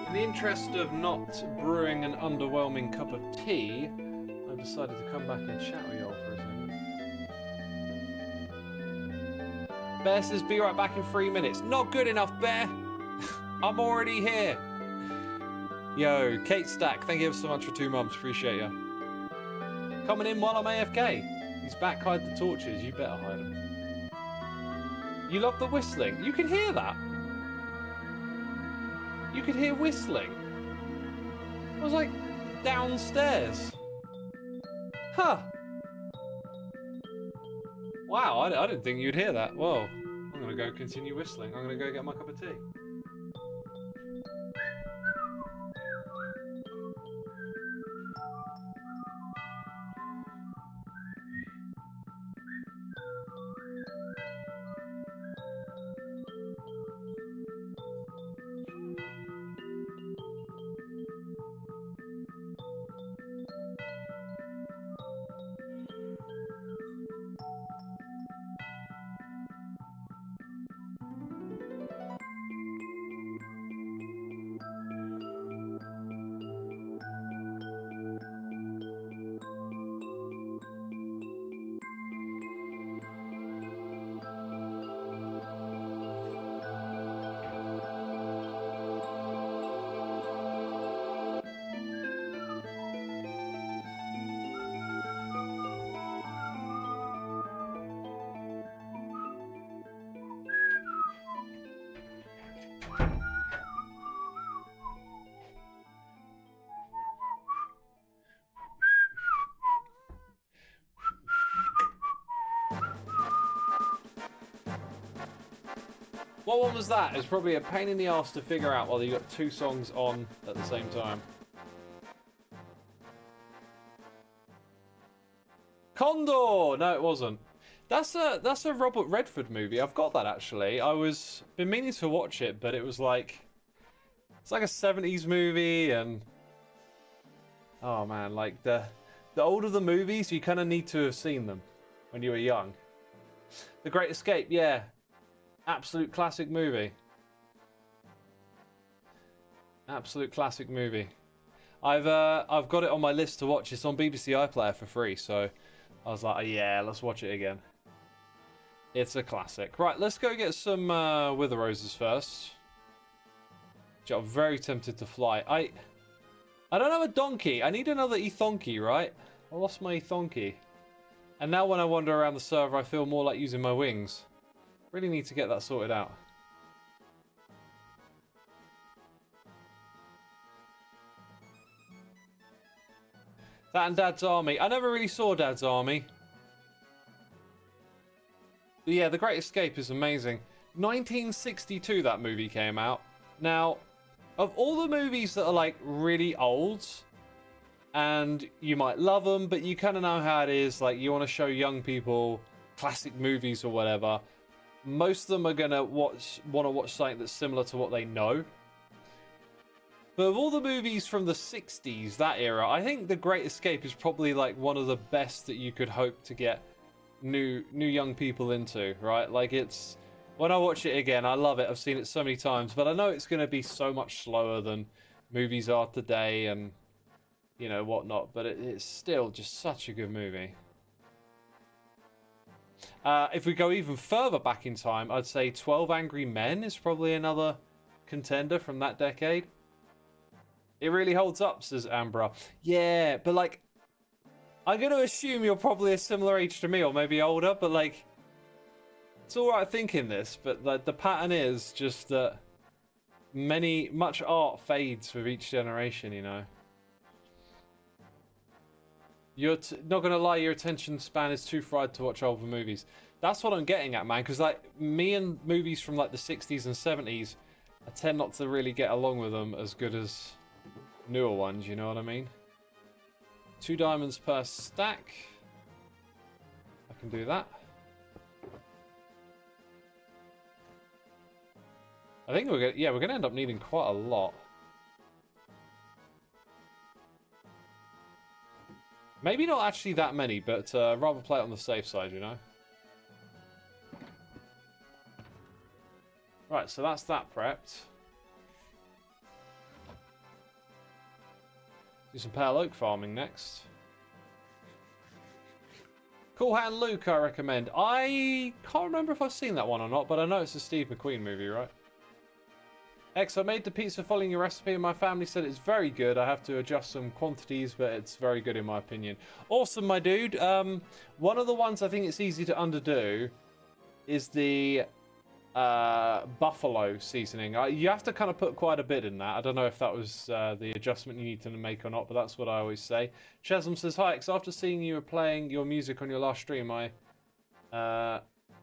[SPEAKER 1] In the interest of not brewing an underwhelming cup of tea, I've decided to come back and chat with y'all for a second. Bear says, be right back in 3 minutes. Not good enough, Bear. I'm already here. Yo, Kate Stack, thank you so much for 2 months. Appreciate you. Coming in while I'm AFK. He's back, hide the torches. You better hide them. You love the whistling. You can hear that. You could hear whistling. I was like downstairs. Huh. Wow, I didn't think you'd hear that. Whoa. I'm going to go continue whistling. I'm going to go get my cup of tea. What one was that? It's probably a pain in the ass to figure out while you got 2 songs on at the same time. Condor! No, it wasn't. That's a Robert Redford movie. I've got that actually. Been meaning to watch it, but it was like it's like a 70s movie, and oh man, like the older the movies, you kind of need to have seen them when you were young. The Great Escape, yeah, absolute classic movie. Absolute classic movie. I've got it on my list to watch. It's on BBC iPlayer for free, so I was like, oh, yeah, let's watch it again. It's a classic. Right, let's go get some Wither Roses first. Which I'm very tempted to fly. I don't have a donkey. I need another Ethonky, right? I lost my Ethonky. And now when I wander around the server, I feel more like using my wings. Really need to get that sorted out. That and Dad's Army. I never really saw Dad's Army. But yeah, The Great Escape is amazing. 1962 that movie came out. Now, of all the movies that are like really old, and you might love them, but you kind of know how it is, like you want to show young people classic movies or whatever, most of them are going to want to watch something that's similar to what they know. But of all the movies from the 60s, that era, I think The Great Escape is probably like one of the best that you could hope to get new young people into, right? Like it's, when I watch it again, I love it. I've seen it so many times, but I know it's going to be so much slower than movies are today and, you know, whatnot. But it's still just such a good movie. If we go even further back in time, I'd say 12 Angry Men is probably another contender from that decade. It really holds up, says Ambra. Yeah, but like, I'm going to assume you're probably a similar age to me, or maybe older, but like, it's alright thinking this, but the pattern is just that much art fades with each generation, you know. You're not going to lie, your attention span is too fried to watch older movies. That's what I'm getting at, man, because like, me and movies from like the 60s and 70s, I tend not to really get along with them as good as newer ones, you know what I mean? 2 diamonds per stack. I can do that. I think we're gonna end up needing quite a lot. Maybe not actually that many, but rather play it on the safe side, you know? Right, so that's that prepped. Do some pale oak farming next. Cool Hand Luke, I recommend. I can't remember if I've seen that one or not, but I know it's a Steve McQueen movie, right? X, I made the pizza following your recipe and my family said it's very good. I have to adjust some quantities, but it's very good in my opinion. Awesome, my dude. One of the ones I think it's easy to underdo is the buffalo seasoning. You have to kind of put quite a bit in that. I don't know if that was the adjustment you need to make or not, but that's what I always say. Chesum says, hi X, after seeing you playing your music on your last stream, I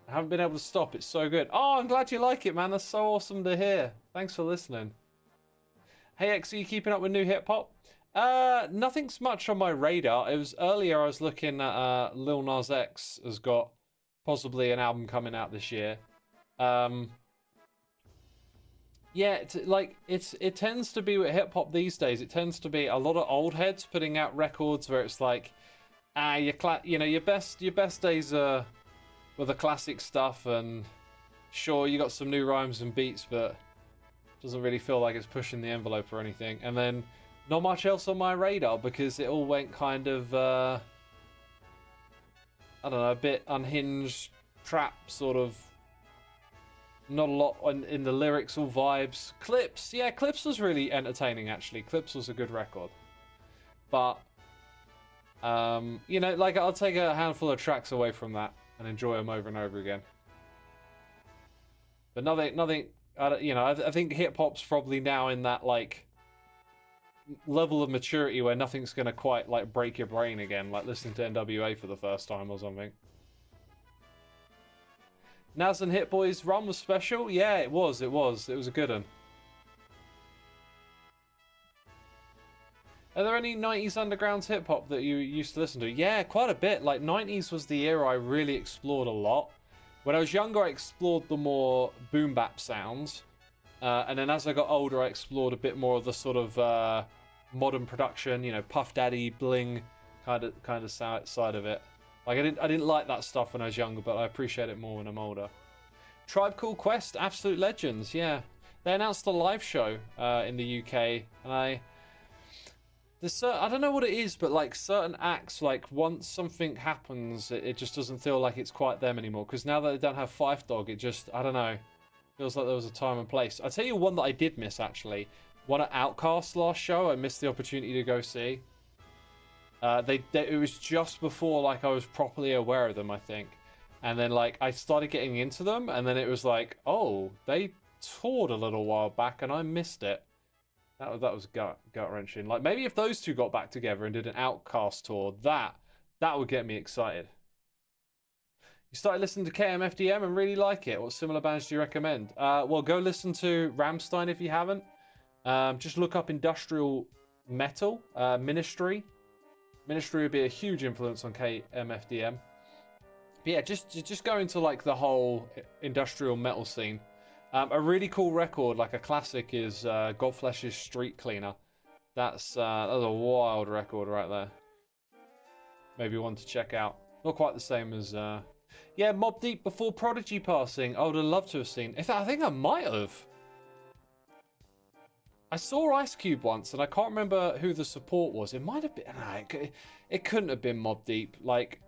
[SPEAKER 1] haven't been able to stop. It's so good. Oh, I'm glad you like it, man. That's so awesome to hear. Thanks for listening. Hey X, are you keeping up with new hip hop? Nothing's much on my radar. It was earlier I was looking at Lil Nas X has got possibly an album coming out this year. Yeah, it tends to be with hip hop these days. It tends to be a lot of old heads putting out records where it's like, your best days are with the classic stuff, and sure you got some new rhymes and beats, but doesn't really feel like it's pushing the envelope or anything. And then not much else on my radar because it all went kind of I don't know, a bit unhinged trap sort of. Not a lot in the lyrics or vibes. Clips, yeah, Clips was really entertaining actually. Clips was a good record. But, you know, like I'll take a handful of tracks away from that and enjoy them over and over again. But nothing, you know, I think hip hop's probably now in that like level of maturity where nothing's gonna quite like break your brain again, like listening to NWA for the first time or something. Naz and Hit Boys run was special? Yeah, it was a good one. Are there any 90s underground hip hop that you used to listen to? Yeah, quite a bit. Like 90s was the era I really explored a lot. When I was younger, I explored the more boom bap sounds. And then as I got older, I explored a bit more of the sort of modern production, you know, Puff Daddy, bling kind of side of it. Like I didn't like that stuff when I was younger, but I appreciate it more when I'm older. Tribe Called Quest, absolute legends. Yeah, they announced a live show in the UK, and I don't know what it is, but like certain acts, like once something happens, it just doesn't feel like it's quite them anymore. Because now that they don't have Fife Dog, it just, I don't know, feels like there was a time and place. I'll tell you one that I did miss actually. One at Outcast's last show, I missed the opportunity to go see. It was just before like I was properly aware of them, I think. And then like I started getting into them, and then it was like, oh, they toured a little while back, and I missed it. That was gut wrenching. Like maybe if those two got back together and did an Outcast tour, that would get me excited. You started listening to KMFDM and really like it. What similar bands do you recommend? Well, go listen to Rammstein if you haven't. Just look up industrial metal. Ministry. Ministry would be a huge influence on KMFDM. But yeah, just go into like the whole industrial metal scene. A really cool record, like a classic, is Godflesh's Street Cleaner. That's a wild record right there. Maybe one to check out. Not quite the same as yeah, Mobb Deep before Prodigy passing. I would have loved to have seen. I think I might have. I saw Ice Cube once, and I can't remember who the support was. It might have been. Nah, it couldn't have been Mobb Deep. Like,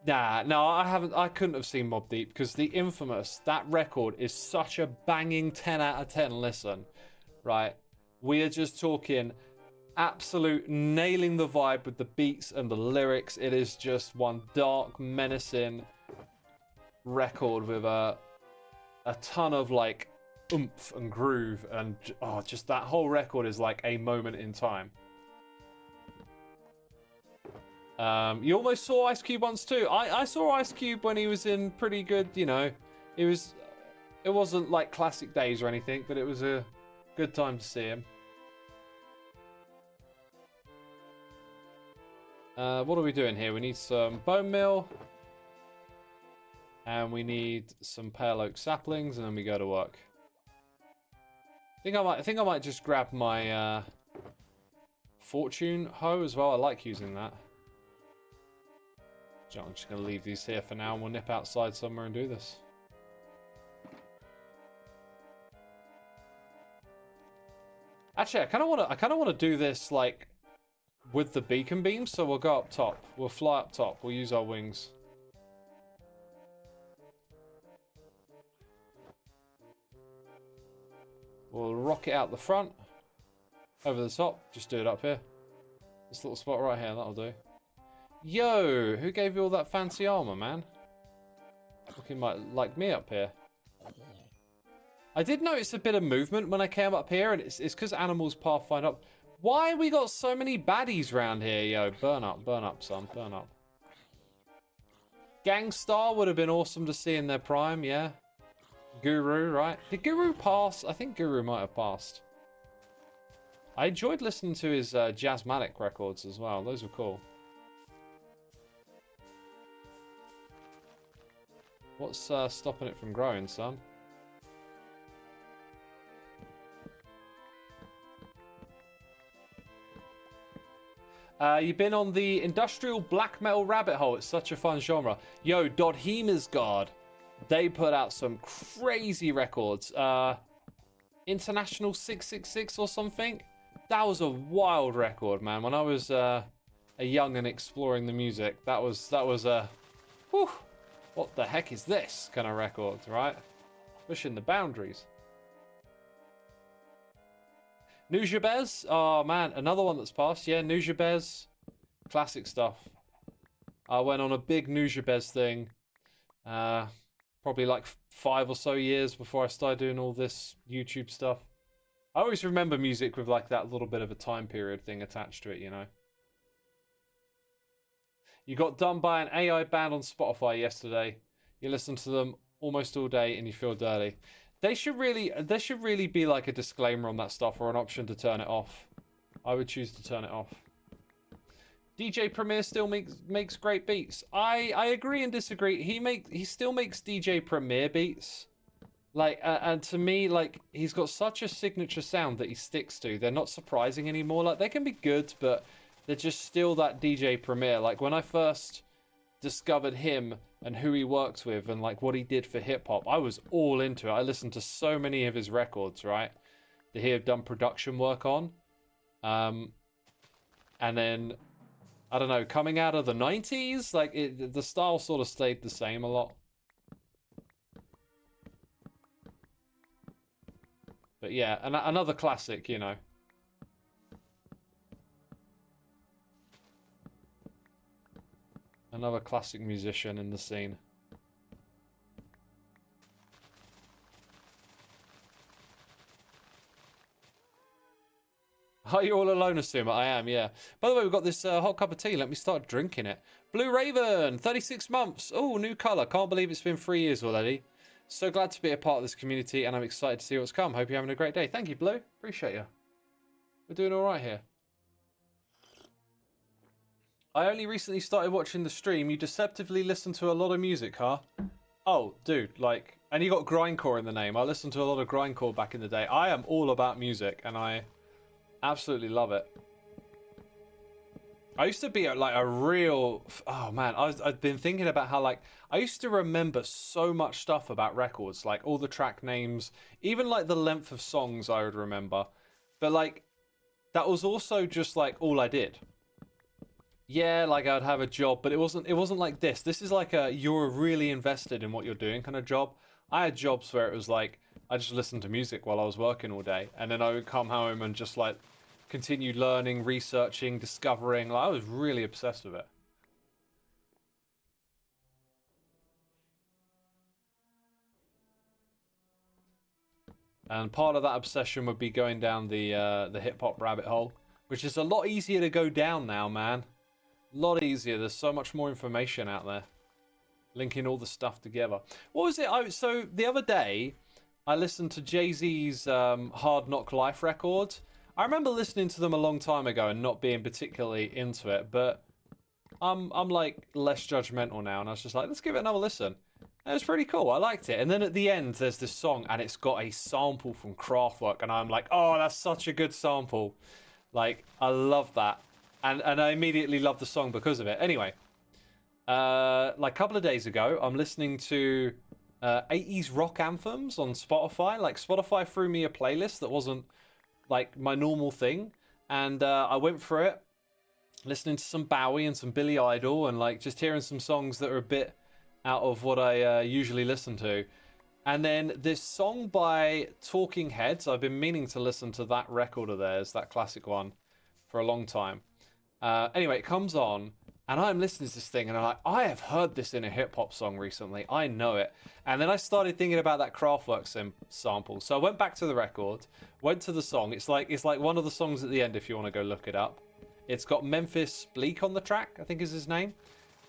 [SPEAKER 1] nah, no, I haven't. I couldn't have seen Mobb Deep because the infamous, that record is such a banging 10 out of 10 listen, right? We are just talking absolute nailing the vibe with the beats and the lyrics. It is just one dark, menacing record with a ton of like oomph and groove, and just that whole record is like a moment in time. You almost saw Ice Cube once too. I saw Ice Cube when he was in pretty good, you know, it wasn't like classic days or anything, but it was a good time to see him. What are we doing here? We need some bone meal, and we need some pale oak saplings, and then we go to work. I think I might just grab my fortune hoe as well. I like using that. I'm just going to leave these here for now, and we'll nip outside somewhere and do this. Actually, I kind of want to do this like with the beacon beam. So we'll go up top. We'll fly up top. We'll use our wings. We'll rocket out the front, over the top. Just do it up here. This little spot right here. That'll do. Yo, who gave you all that fancy armor, man? Looking like me up here. I did notice a bit of movement when I came up here, and it's because animals pathfind up. Why we got so many baddies around here, yo? Burn up, son, burn up. Gangstar would have been awesome to see in their prime, yeah. Guru, right? Did Guru pass? I think Guru might have passed. I enjoyed listening to his Jazzmatic records as well. Those were cool. What's stopping it from growing, son? You've been on the industrial black metal rabbit hole. It's such a fun genre. Yo, Dodhemer's Guard. They put out some crazy records. International 666 or something. That was a wild record, man. When I was a young and exploring the music, that was a whew, what the heck is this kind of record, right? Pushing the boundaries. Nujabes, oh man, another one that's passed. Yeah, Nujabes, classic stuff. I went on a big Nujabes thing, probably like 5 or so years before I started doing all this YouTube stuff. I always remember music with like that little bit of a time period thing attached to it, you know. You got done by an AI band on Spotify yesterday. You listen to them almost all day and you feel dirty. There should really be like a disclaimer on that stuff or an option to turn it off. I would choose to turn it off. DJ Premier still makes great beats. I agree and disagree. He still makes DJ Premier beats. Like, and to me, like, he's got such a signature sound that he sticks to. They're not surprising anymore. Like, they can be good, but they're just still that DJ Premier. Like, when I first discovered him and who he works with and, like, what he did for hip-hop, I was all into it. I listened to so many of his records, right, that he had done production work on. And then, I don't know, coming out of the 90s, like, the style sort of stayed the same a lot. But yeah, another classic, you know. Another classic musician in the scene. Are you all alone, Xisuma? I am, yeah. By the way, we've got this hot cup of tea. Let me start drinking it. Blue Raven, 36 months. Oh, new colour. Can't believe it's been 3 years already. So glad to be a part of this community, and I'm excited to see what's come. Hope you're having a great day. Thank you, Blue. Appreciate you. We're doing all right here. I only recently started watching the stream. You deceptively listen to a lot of music, huh? Oh, dude, like... And you got grindcore in the name. I listened to a lot of grindcore back in the day. I am all about music, and I absolutely love it. I used to be like a real... Oh, man. I've been thinking about how, like... I used to remember so much stuff about records. Like, all the track names. Even, like, the length of songs I would remember. But, like, that was also just, like, all I did. Yeah, like, I'd have a job. But it wasn't like this. This is like a you're really invested in what you're doing kind of job. I had jobs where it was, like, I just listened to music while I was working all day. And then I would come home and just, like... continued learning, researching, discovering. Like, I was really obsessed with it. And part of that obsession would be going down the hip-hop rabbit hole, which is a lot easier to go down now, man. A lot easier. There's so much more information out there. Linking all the stuff together. What was it? So the other day, I listened to Jay-Z's Hard Knock Life record. I remember listening to them a long time ago and not being particularly into it, but I'm like less judgmental now, and I was just like, let's give it another listen. And it was pretty cool. I liked it. And then at the end, there's this song, and it's got a sample from Kraftwerk, and I'm like, oh, that's such a good sample. Like, I love that, and I immediately love the song because of it. Anyway, like a couple of days ago, I'm listening to 80s rock anthems on Spotify. Like, Spotify threw me a playlist that wasn't like my normal thing, and I went for it, listening to some Bowie and some Billy Idol, and like just hearing some songs that are a bit out of what I usually listen to. And then this song by Talking Heads, I've been meaning to listen to that record of theirs, that classic one, for a long time. Anyway, it comes on, and I'm listening to this thing, and I'm like, I have heard this in a hip-hop song recently. I know it. And then I started thinking about that Kraftwerk sample. So I went back to the record, went to the song. It's like one of the songs at the end if you want to go look it up. It's got Memphis Bleak on the track, I think is his name.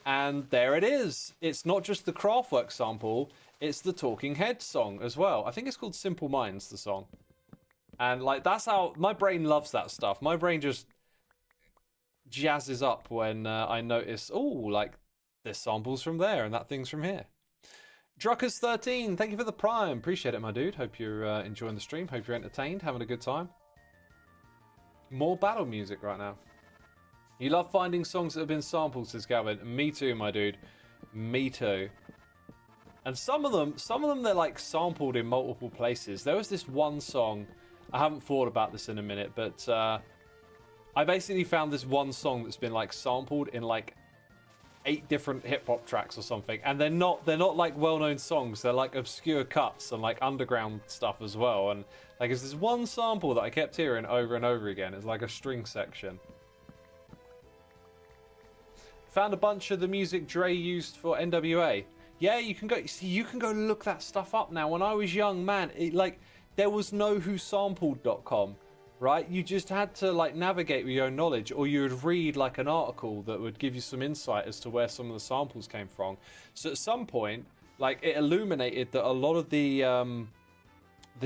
[SPEAKER 1] And there it is. It's not just the Kraftwerk sample, it's the Talking Heads song as well. I think it's called Simple Minds, the song. And like, that's how my brain loves that stuff. My brain just jazzes up when I notice, oh, like there's samples from there and that thing's from here. Druckers13, thank you for the prime. Appreciate it, my dude. Hope you're enjoying the stream. Hope you're entertained, having a good time. More battle music right now. You love finding songs that have been sampled, says Gavin. Me too, my dude. Me too. And some of them they're like sampled in multiple places. There was this one song, I haven't thought about this in a minute, but I basically found this one song that's been like sampled in like 8 different hip hop tracks or something, and they're not like well-known songs. They're like obscure cuts and like underground stuff as well. And like, it's this one sample that I kept hearing over and over again. It's like a string section. Found a bunch of the music Dre used for NWA. Yeah, you can go look that stuff up now. When I was young, man, there was no whosampled.com. Right? You just had to like navigate with your own knowledge, or you would read like an article that would give you some insight as to where some of the samples came from. So at some point, like, it illuminated that a lot of the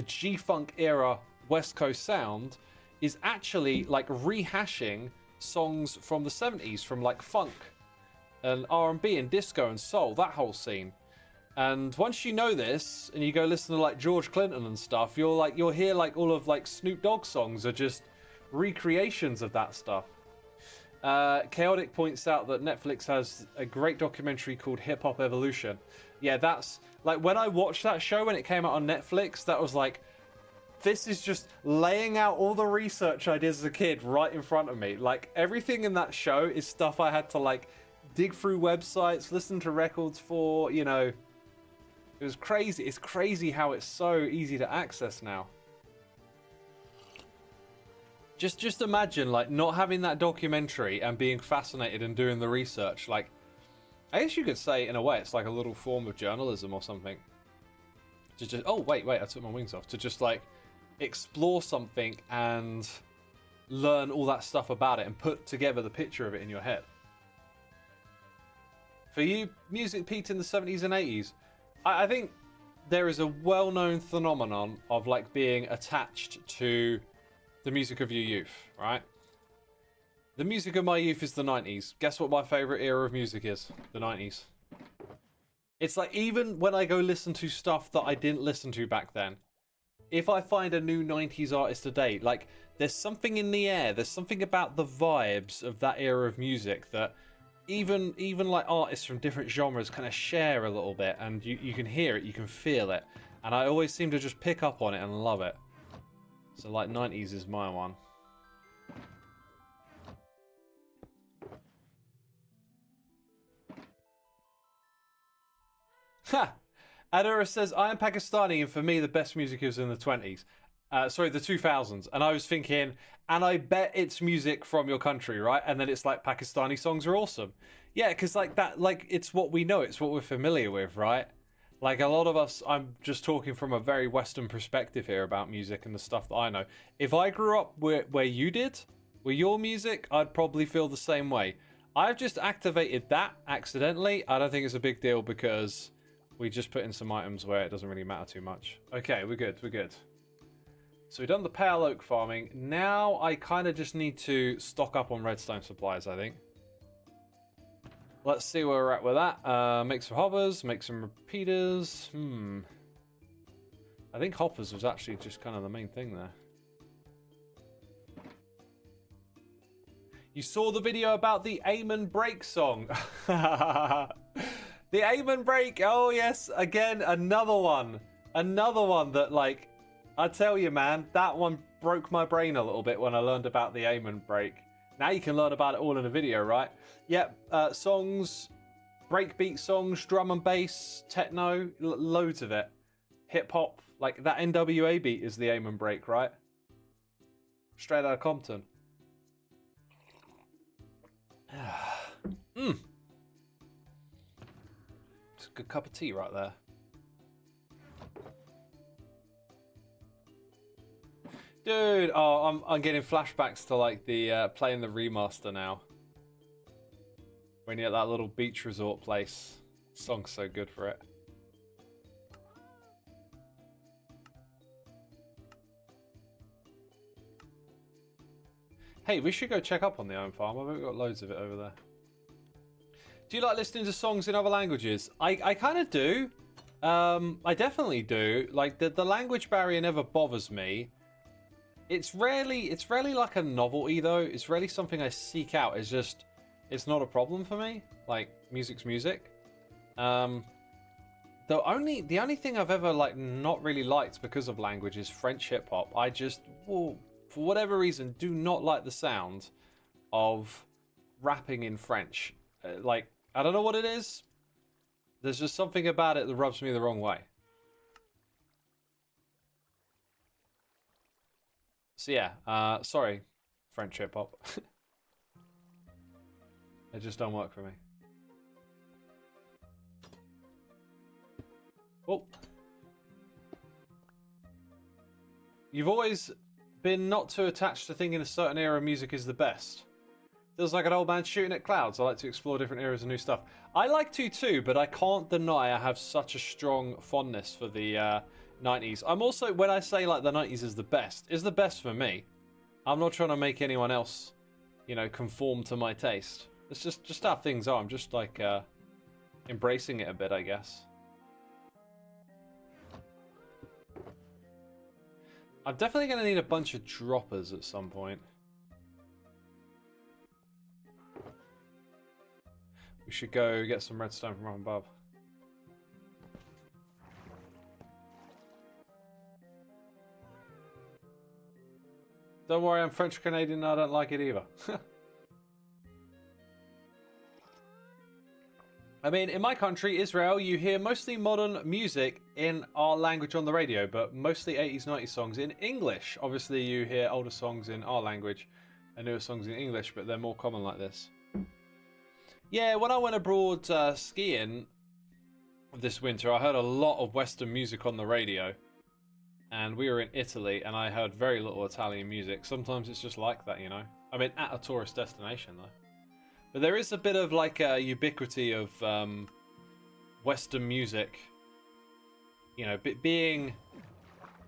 [SPEAKER 1] G-Funk era West Coast sound is actually like rehashing songs from the 70s, from like funk and R&B and disco and soul, that whole scene. And once you know this and you go listen to like George Clinton and stuff, you'll hear like all of like Snoop Dogg songs are just recreations of that stuff. Chaotic points out that Netflix has a great documentary called Hip Hop Evolution. Yeah, that's like when I watched that show when it came out on Netflix, that was like, this is just laying out all the research I did as a kid right in front of me. Like everything in that show is stuff I had to like dig through websites, listen to records for, you know. It was crazy. It's crazy how it's so easy to access now. Just imagine like not having that documentary and being fascinated and doing the research. Like, I guess you could say in a way it's like a little form of journalism or something. To just, oh wait, I took my wings off. To just like explore something and learn all that stuff about it and put together the picture of it in your head. For you, music peaked in the 70s and 80s. I think there is a well-known phenomenon of like being attached to the music of your youth, right? The music of my youth is the 90s. Guess what my favorite era of music is? The 90s. It's like even when I go listen to stuff that I didn't listen to back then, if I find a new 90s artist today, like there's something in the air, there's something about the vibes of that era of music that even like artists from different genres kind of share a little bit, and you can hear it, you can feel it, and I always seem to just pick up on it and love it. So like 90s is my one. Ha! Adura says, I am Pakistani and for me the best music is in the 20s. Sorry, the 2000s. And I was thinking, and I bet it's music from your country, right? And then it's like Pakistani songs are awesome. Yeah, because like that, like it's what we know, it's what we're familiar with, right? Like a lot of us, I'm just talking from a very Western perspective here about music and the stuff that I know. If I grew up where you did, with your music, I'd probably feel the same way. I've just activated that accidentally. I don't think it's a big deal because we just put in some items where it doesn't really matter too much. Okay, we're good. So we've done the pale oak farming. Now I kind of just need to stock up on redstone supplies, I think. Let's see where we're at with that. Make some hoppers, make some repeaters. I think hoppers was actually just kind of the main thing there. You saw the video about the aim and break song. The aim and break. Oh yes, again, another one. Another one that like, I tell you, man, that one broke my brain a little bit when I learned about the aim and break. Now you can learn about it all in a video, right? Yep, songs, breakbeat songs, drum and bass, techno, loads of it. Hip hop, like that NWA beat is the aim and break, right? Straight out of Compton. It's a good cup of tea right there. Dude, oh, I'm getting flashbacks to like the playing the remaster now. When you're at that little beach resort place. Song's so good for it. Hey, we should go check up on the iron farm. I've got loads of it over there. Do you like listening to songs in other languages? I kind of do. I definitely do. Like the language barrier never bothers me. It's rarely like a novelty though. It's rarely something I seek out. It's not a problem for me. Like music's music. The only thing I've ever like not really liked because of language is French hip hop. I just, for whatever reason, do not like the sound of rapping in French. Like I don't know what it is. There's just something about it that rubs me the wrong way. So yeah, sorry, French hip hop. They just don't work for me. Oh. You've always been not too attached to thinking a certain era of music is the best. Feels like an old man shooting at clouds. I like to explore different eras and new stuff. I like to too, but I can't deny I have such a strong fondness for the 90s. I'm also, when I say like the 90s is the best for me. I'm not trying to make anyone else, you know, conform to my taste. It's just how things are. I'm just like embracing it a bit, I guess. I'm definitely going to need a bunch of droppers at some point. We should go get some redstone from up above. Don't worry, I'm French Canadian and I don't like it either. I mean, in my country, Israel, you hear mostly modern music in our language on the radio, but mostly 80s, 90s songs in English. Obviously, you hear older songs in our language and newer songs in English, but they're more common like this. Yeah, when I went abroad skiing this winter, I heard a lot of Western music on the radio. And we were in Italy, and I heard very little Italian music. Sometimes it's just like that, you know? I mean, at a tourist destination, though. But there is a bit of, like, a ubiquity of Western music. You know, being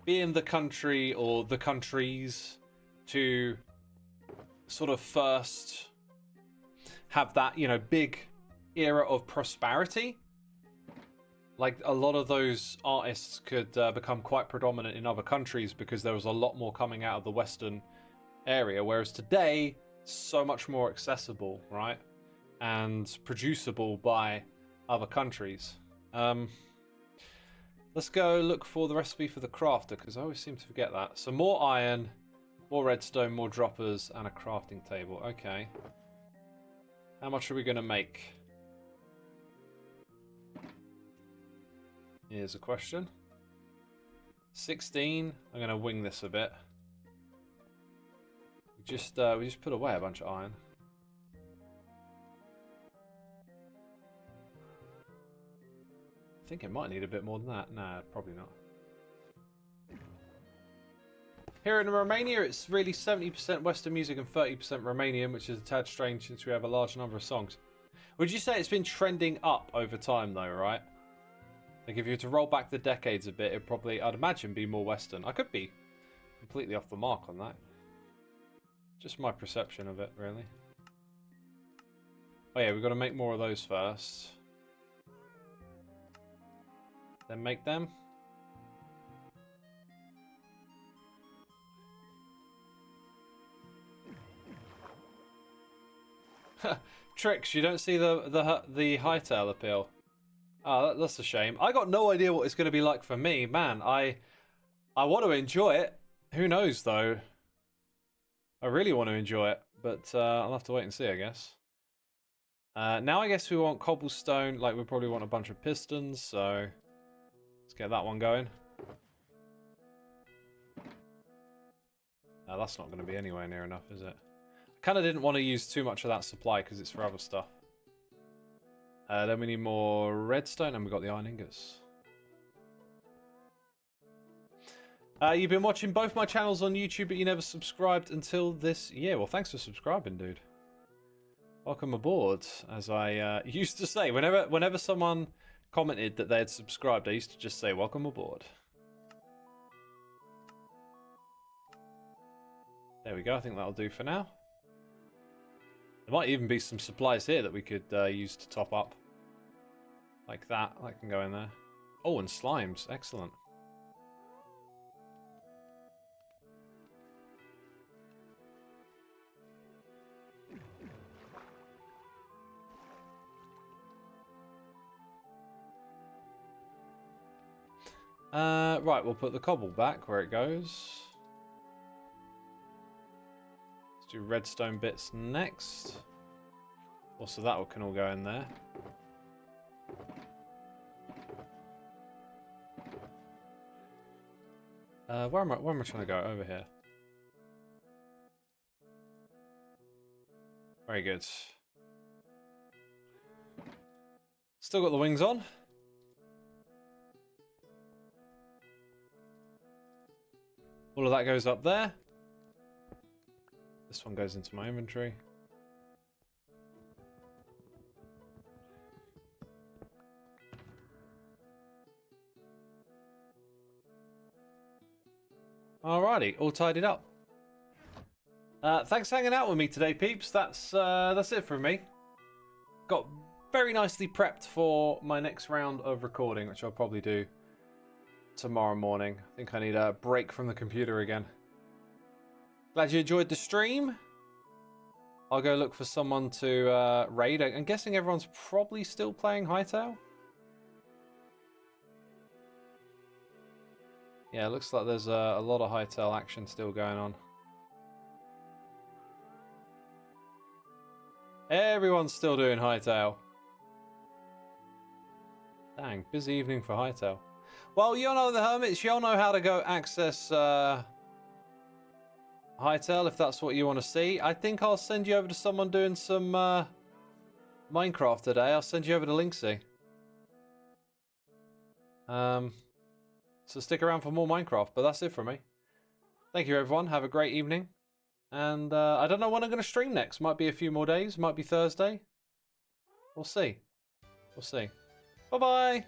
[SPEAKER 1] the country, or the countries, to sort of first have that, you know, big era of prosperity. Like, a lot of those artists could become quite predominant in other countries because there was a lot more coming out of the Western area. Whereas today, so much more accessible, right? And producible by other countries. Let's go look for the recipe for the crafter, because I always seem to forget that. So more iron, more redstone, more droppers, and a crafting table. Okay. How much are we going to make? Here's a question. 16. I'm going to wing this a bit. We just put away a bunch of iron. I think it might need a bit more than that. Nah, probably not. Here in Romania, it's really 70% Western music and 30% Romanian, which is a tad strange since we have a large number of songs. Would you say it's been trending up over time, though, right? Like, if you were to roll back the decades a bit, it'd probably, I'd imagine, be more Western. I could be completely off the mark on that. Just my perception of it, really. Oh yeah, we've got to make more of those first. Then make them. Tricks, you don't see the Hytale appeal. Oh, that's a shame. I got no idea what it's going to be like for me. Man, I want to enjoy it. Who knows, though? I really want to enjoy it, but I'll have to wait and see, I guess. Now I guess we want cobblestone. Like, we probably want a bunch of pistons, so let's get that one going. No, that's not going to be anywhere near enough, is it? I kind of didn't want to use too much of that supply because it's for other stuff. Then we need more redstone, and we've got the iron ingots. You've been watching both my channels on YouTube, but you never subscribed until this year. Well, thanks for subscribing, dude. Welcome aboard, as I used to say. Whenever someone commented that they had subscribed, I used to just say, welcome aboard. There we go. I think that'll do for now. There might even be some supplies here that we could use to top up. Like that. That can go in there. Oh, and slimes. Excellent. Right, we'll put the cobble back where it goes. Let's do redstone bits next. Also, that can all go in there. Where am I trying to go? Over here. Very good. Still got the wings on. All of that goes up there. This one goes into my inventory. Alrighty, all tidied up. Thanks for hanging out with me today, peeps. That's it from me. Got very nicely prepped for my next round of recording, which I'll probably do tomorrow morning. I think I need a break from the computer again. Glad you enjoyed the stream. I'll go look for someone to raid. I'm guessing everyone's probably still playing Hytale. Yeah, it looks like there's a lot of Hytale action still going on. Everyone's still doing Hytale. Dang, busy evening for Hytale. Well, you all know the Hermits. You all know how to go access Hytale if that's what you want to see. I think I'll send you over to someone doing some Minecraft today. I'll send you over to Linksy. So stick around for more Minecraft, but that's it from me. Thank you, everyone. Have a great evening. And I don't know when I'm going to stream next. Might be a few more days. Might be Thursday. We'll see. We'll see. Bye-bye.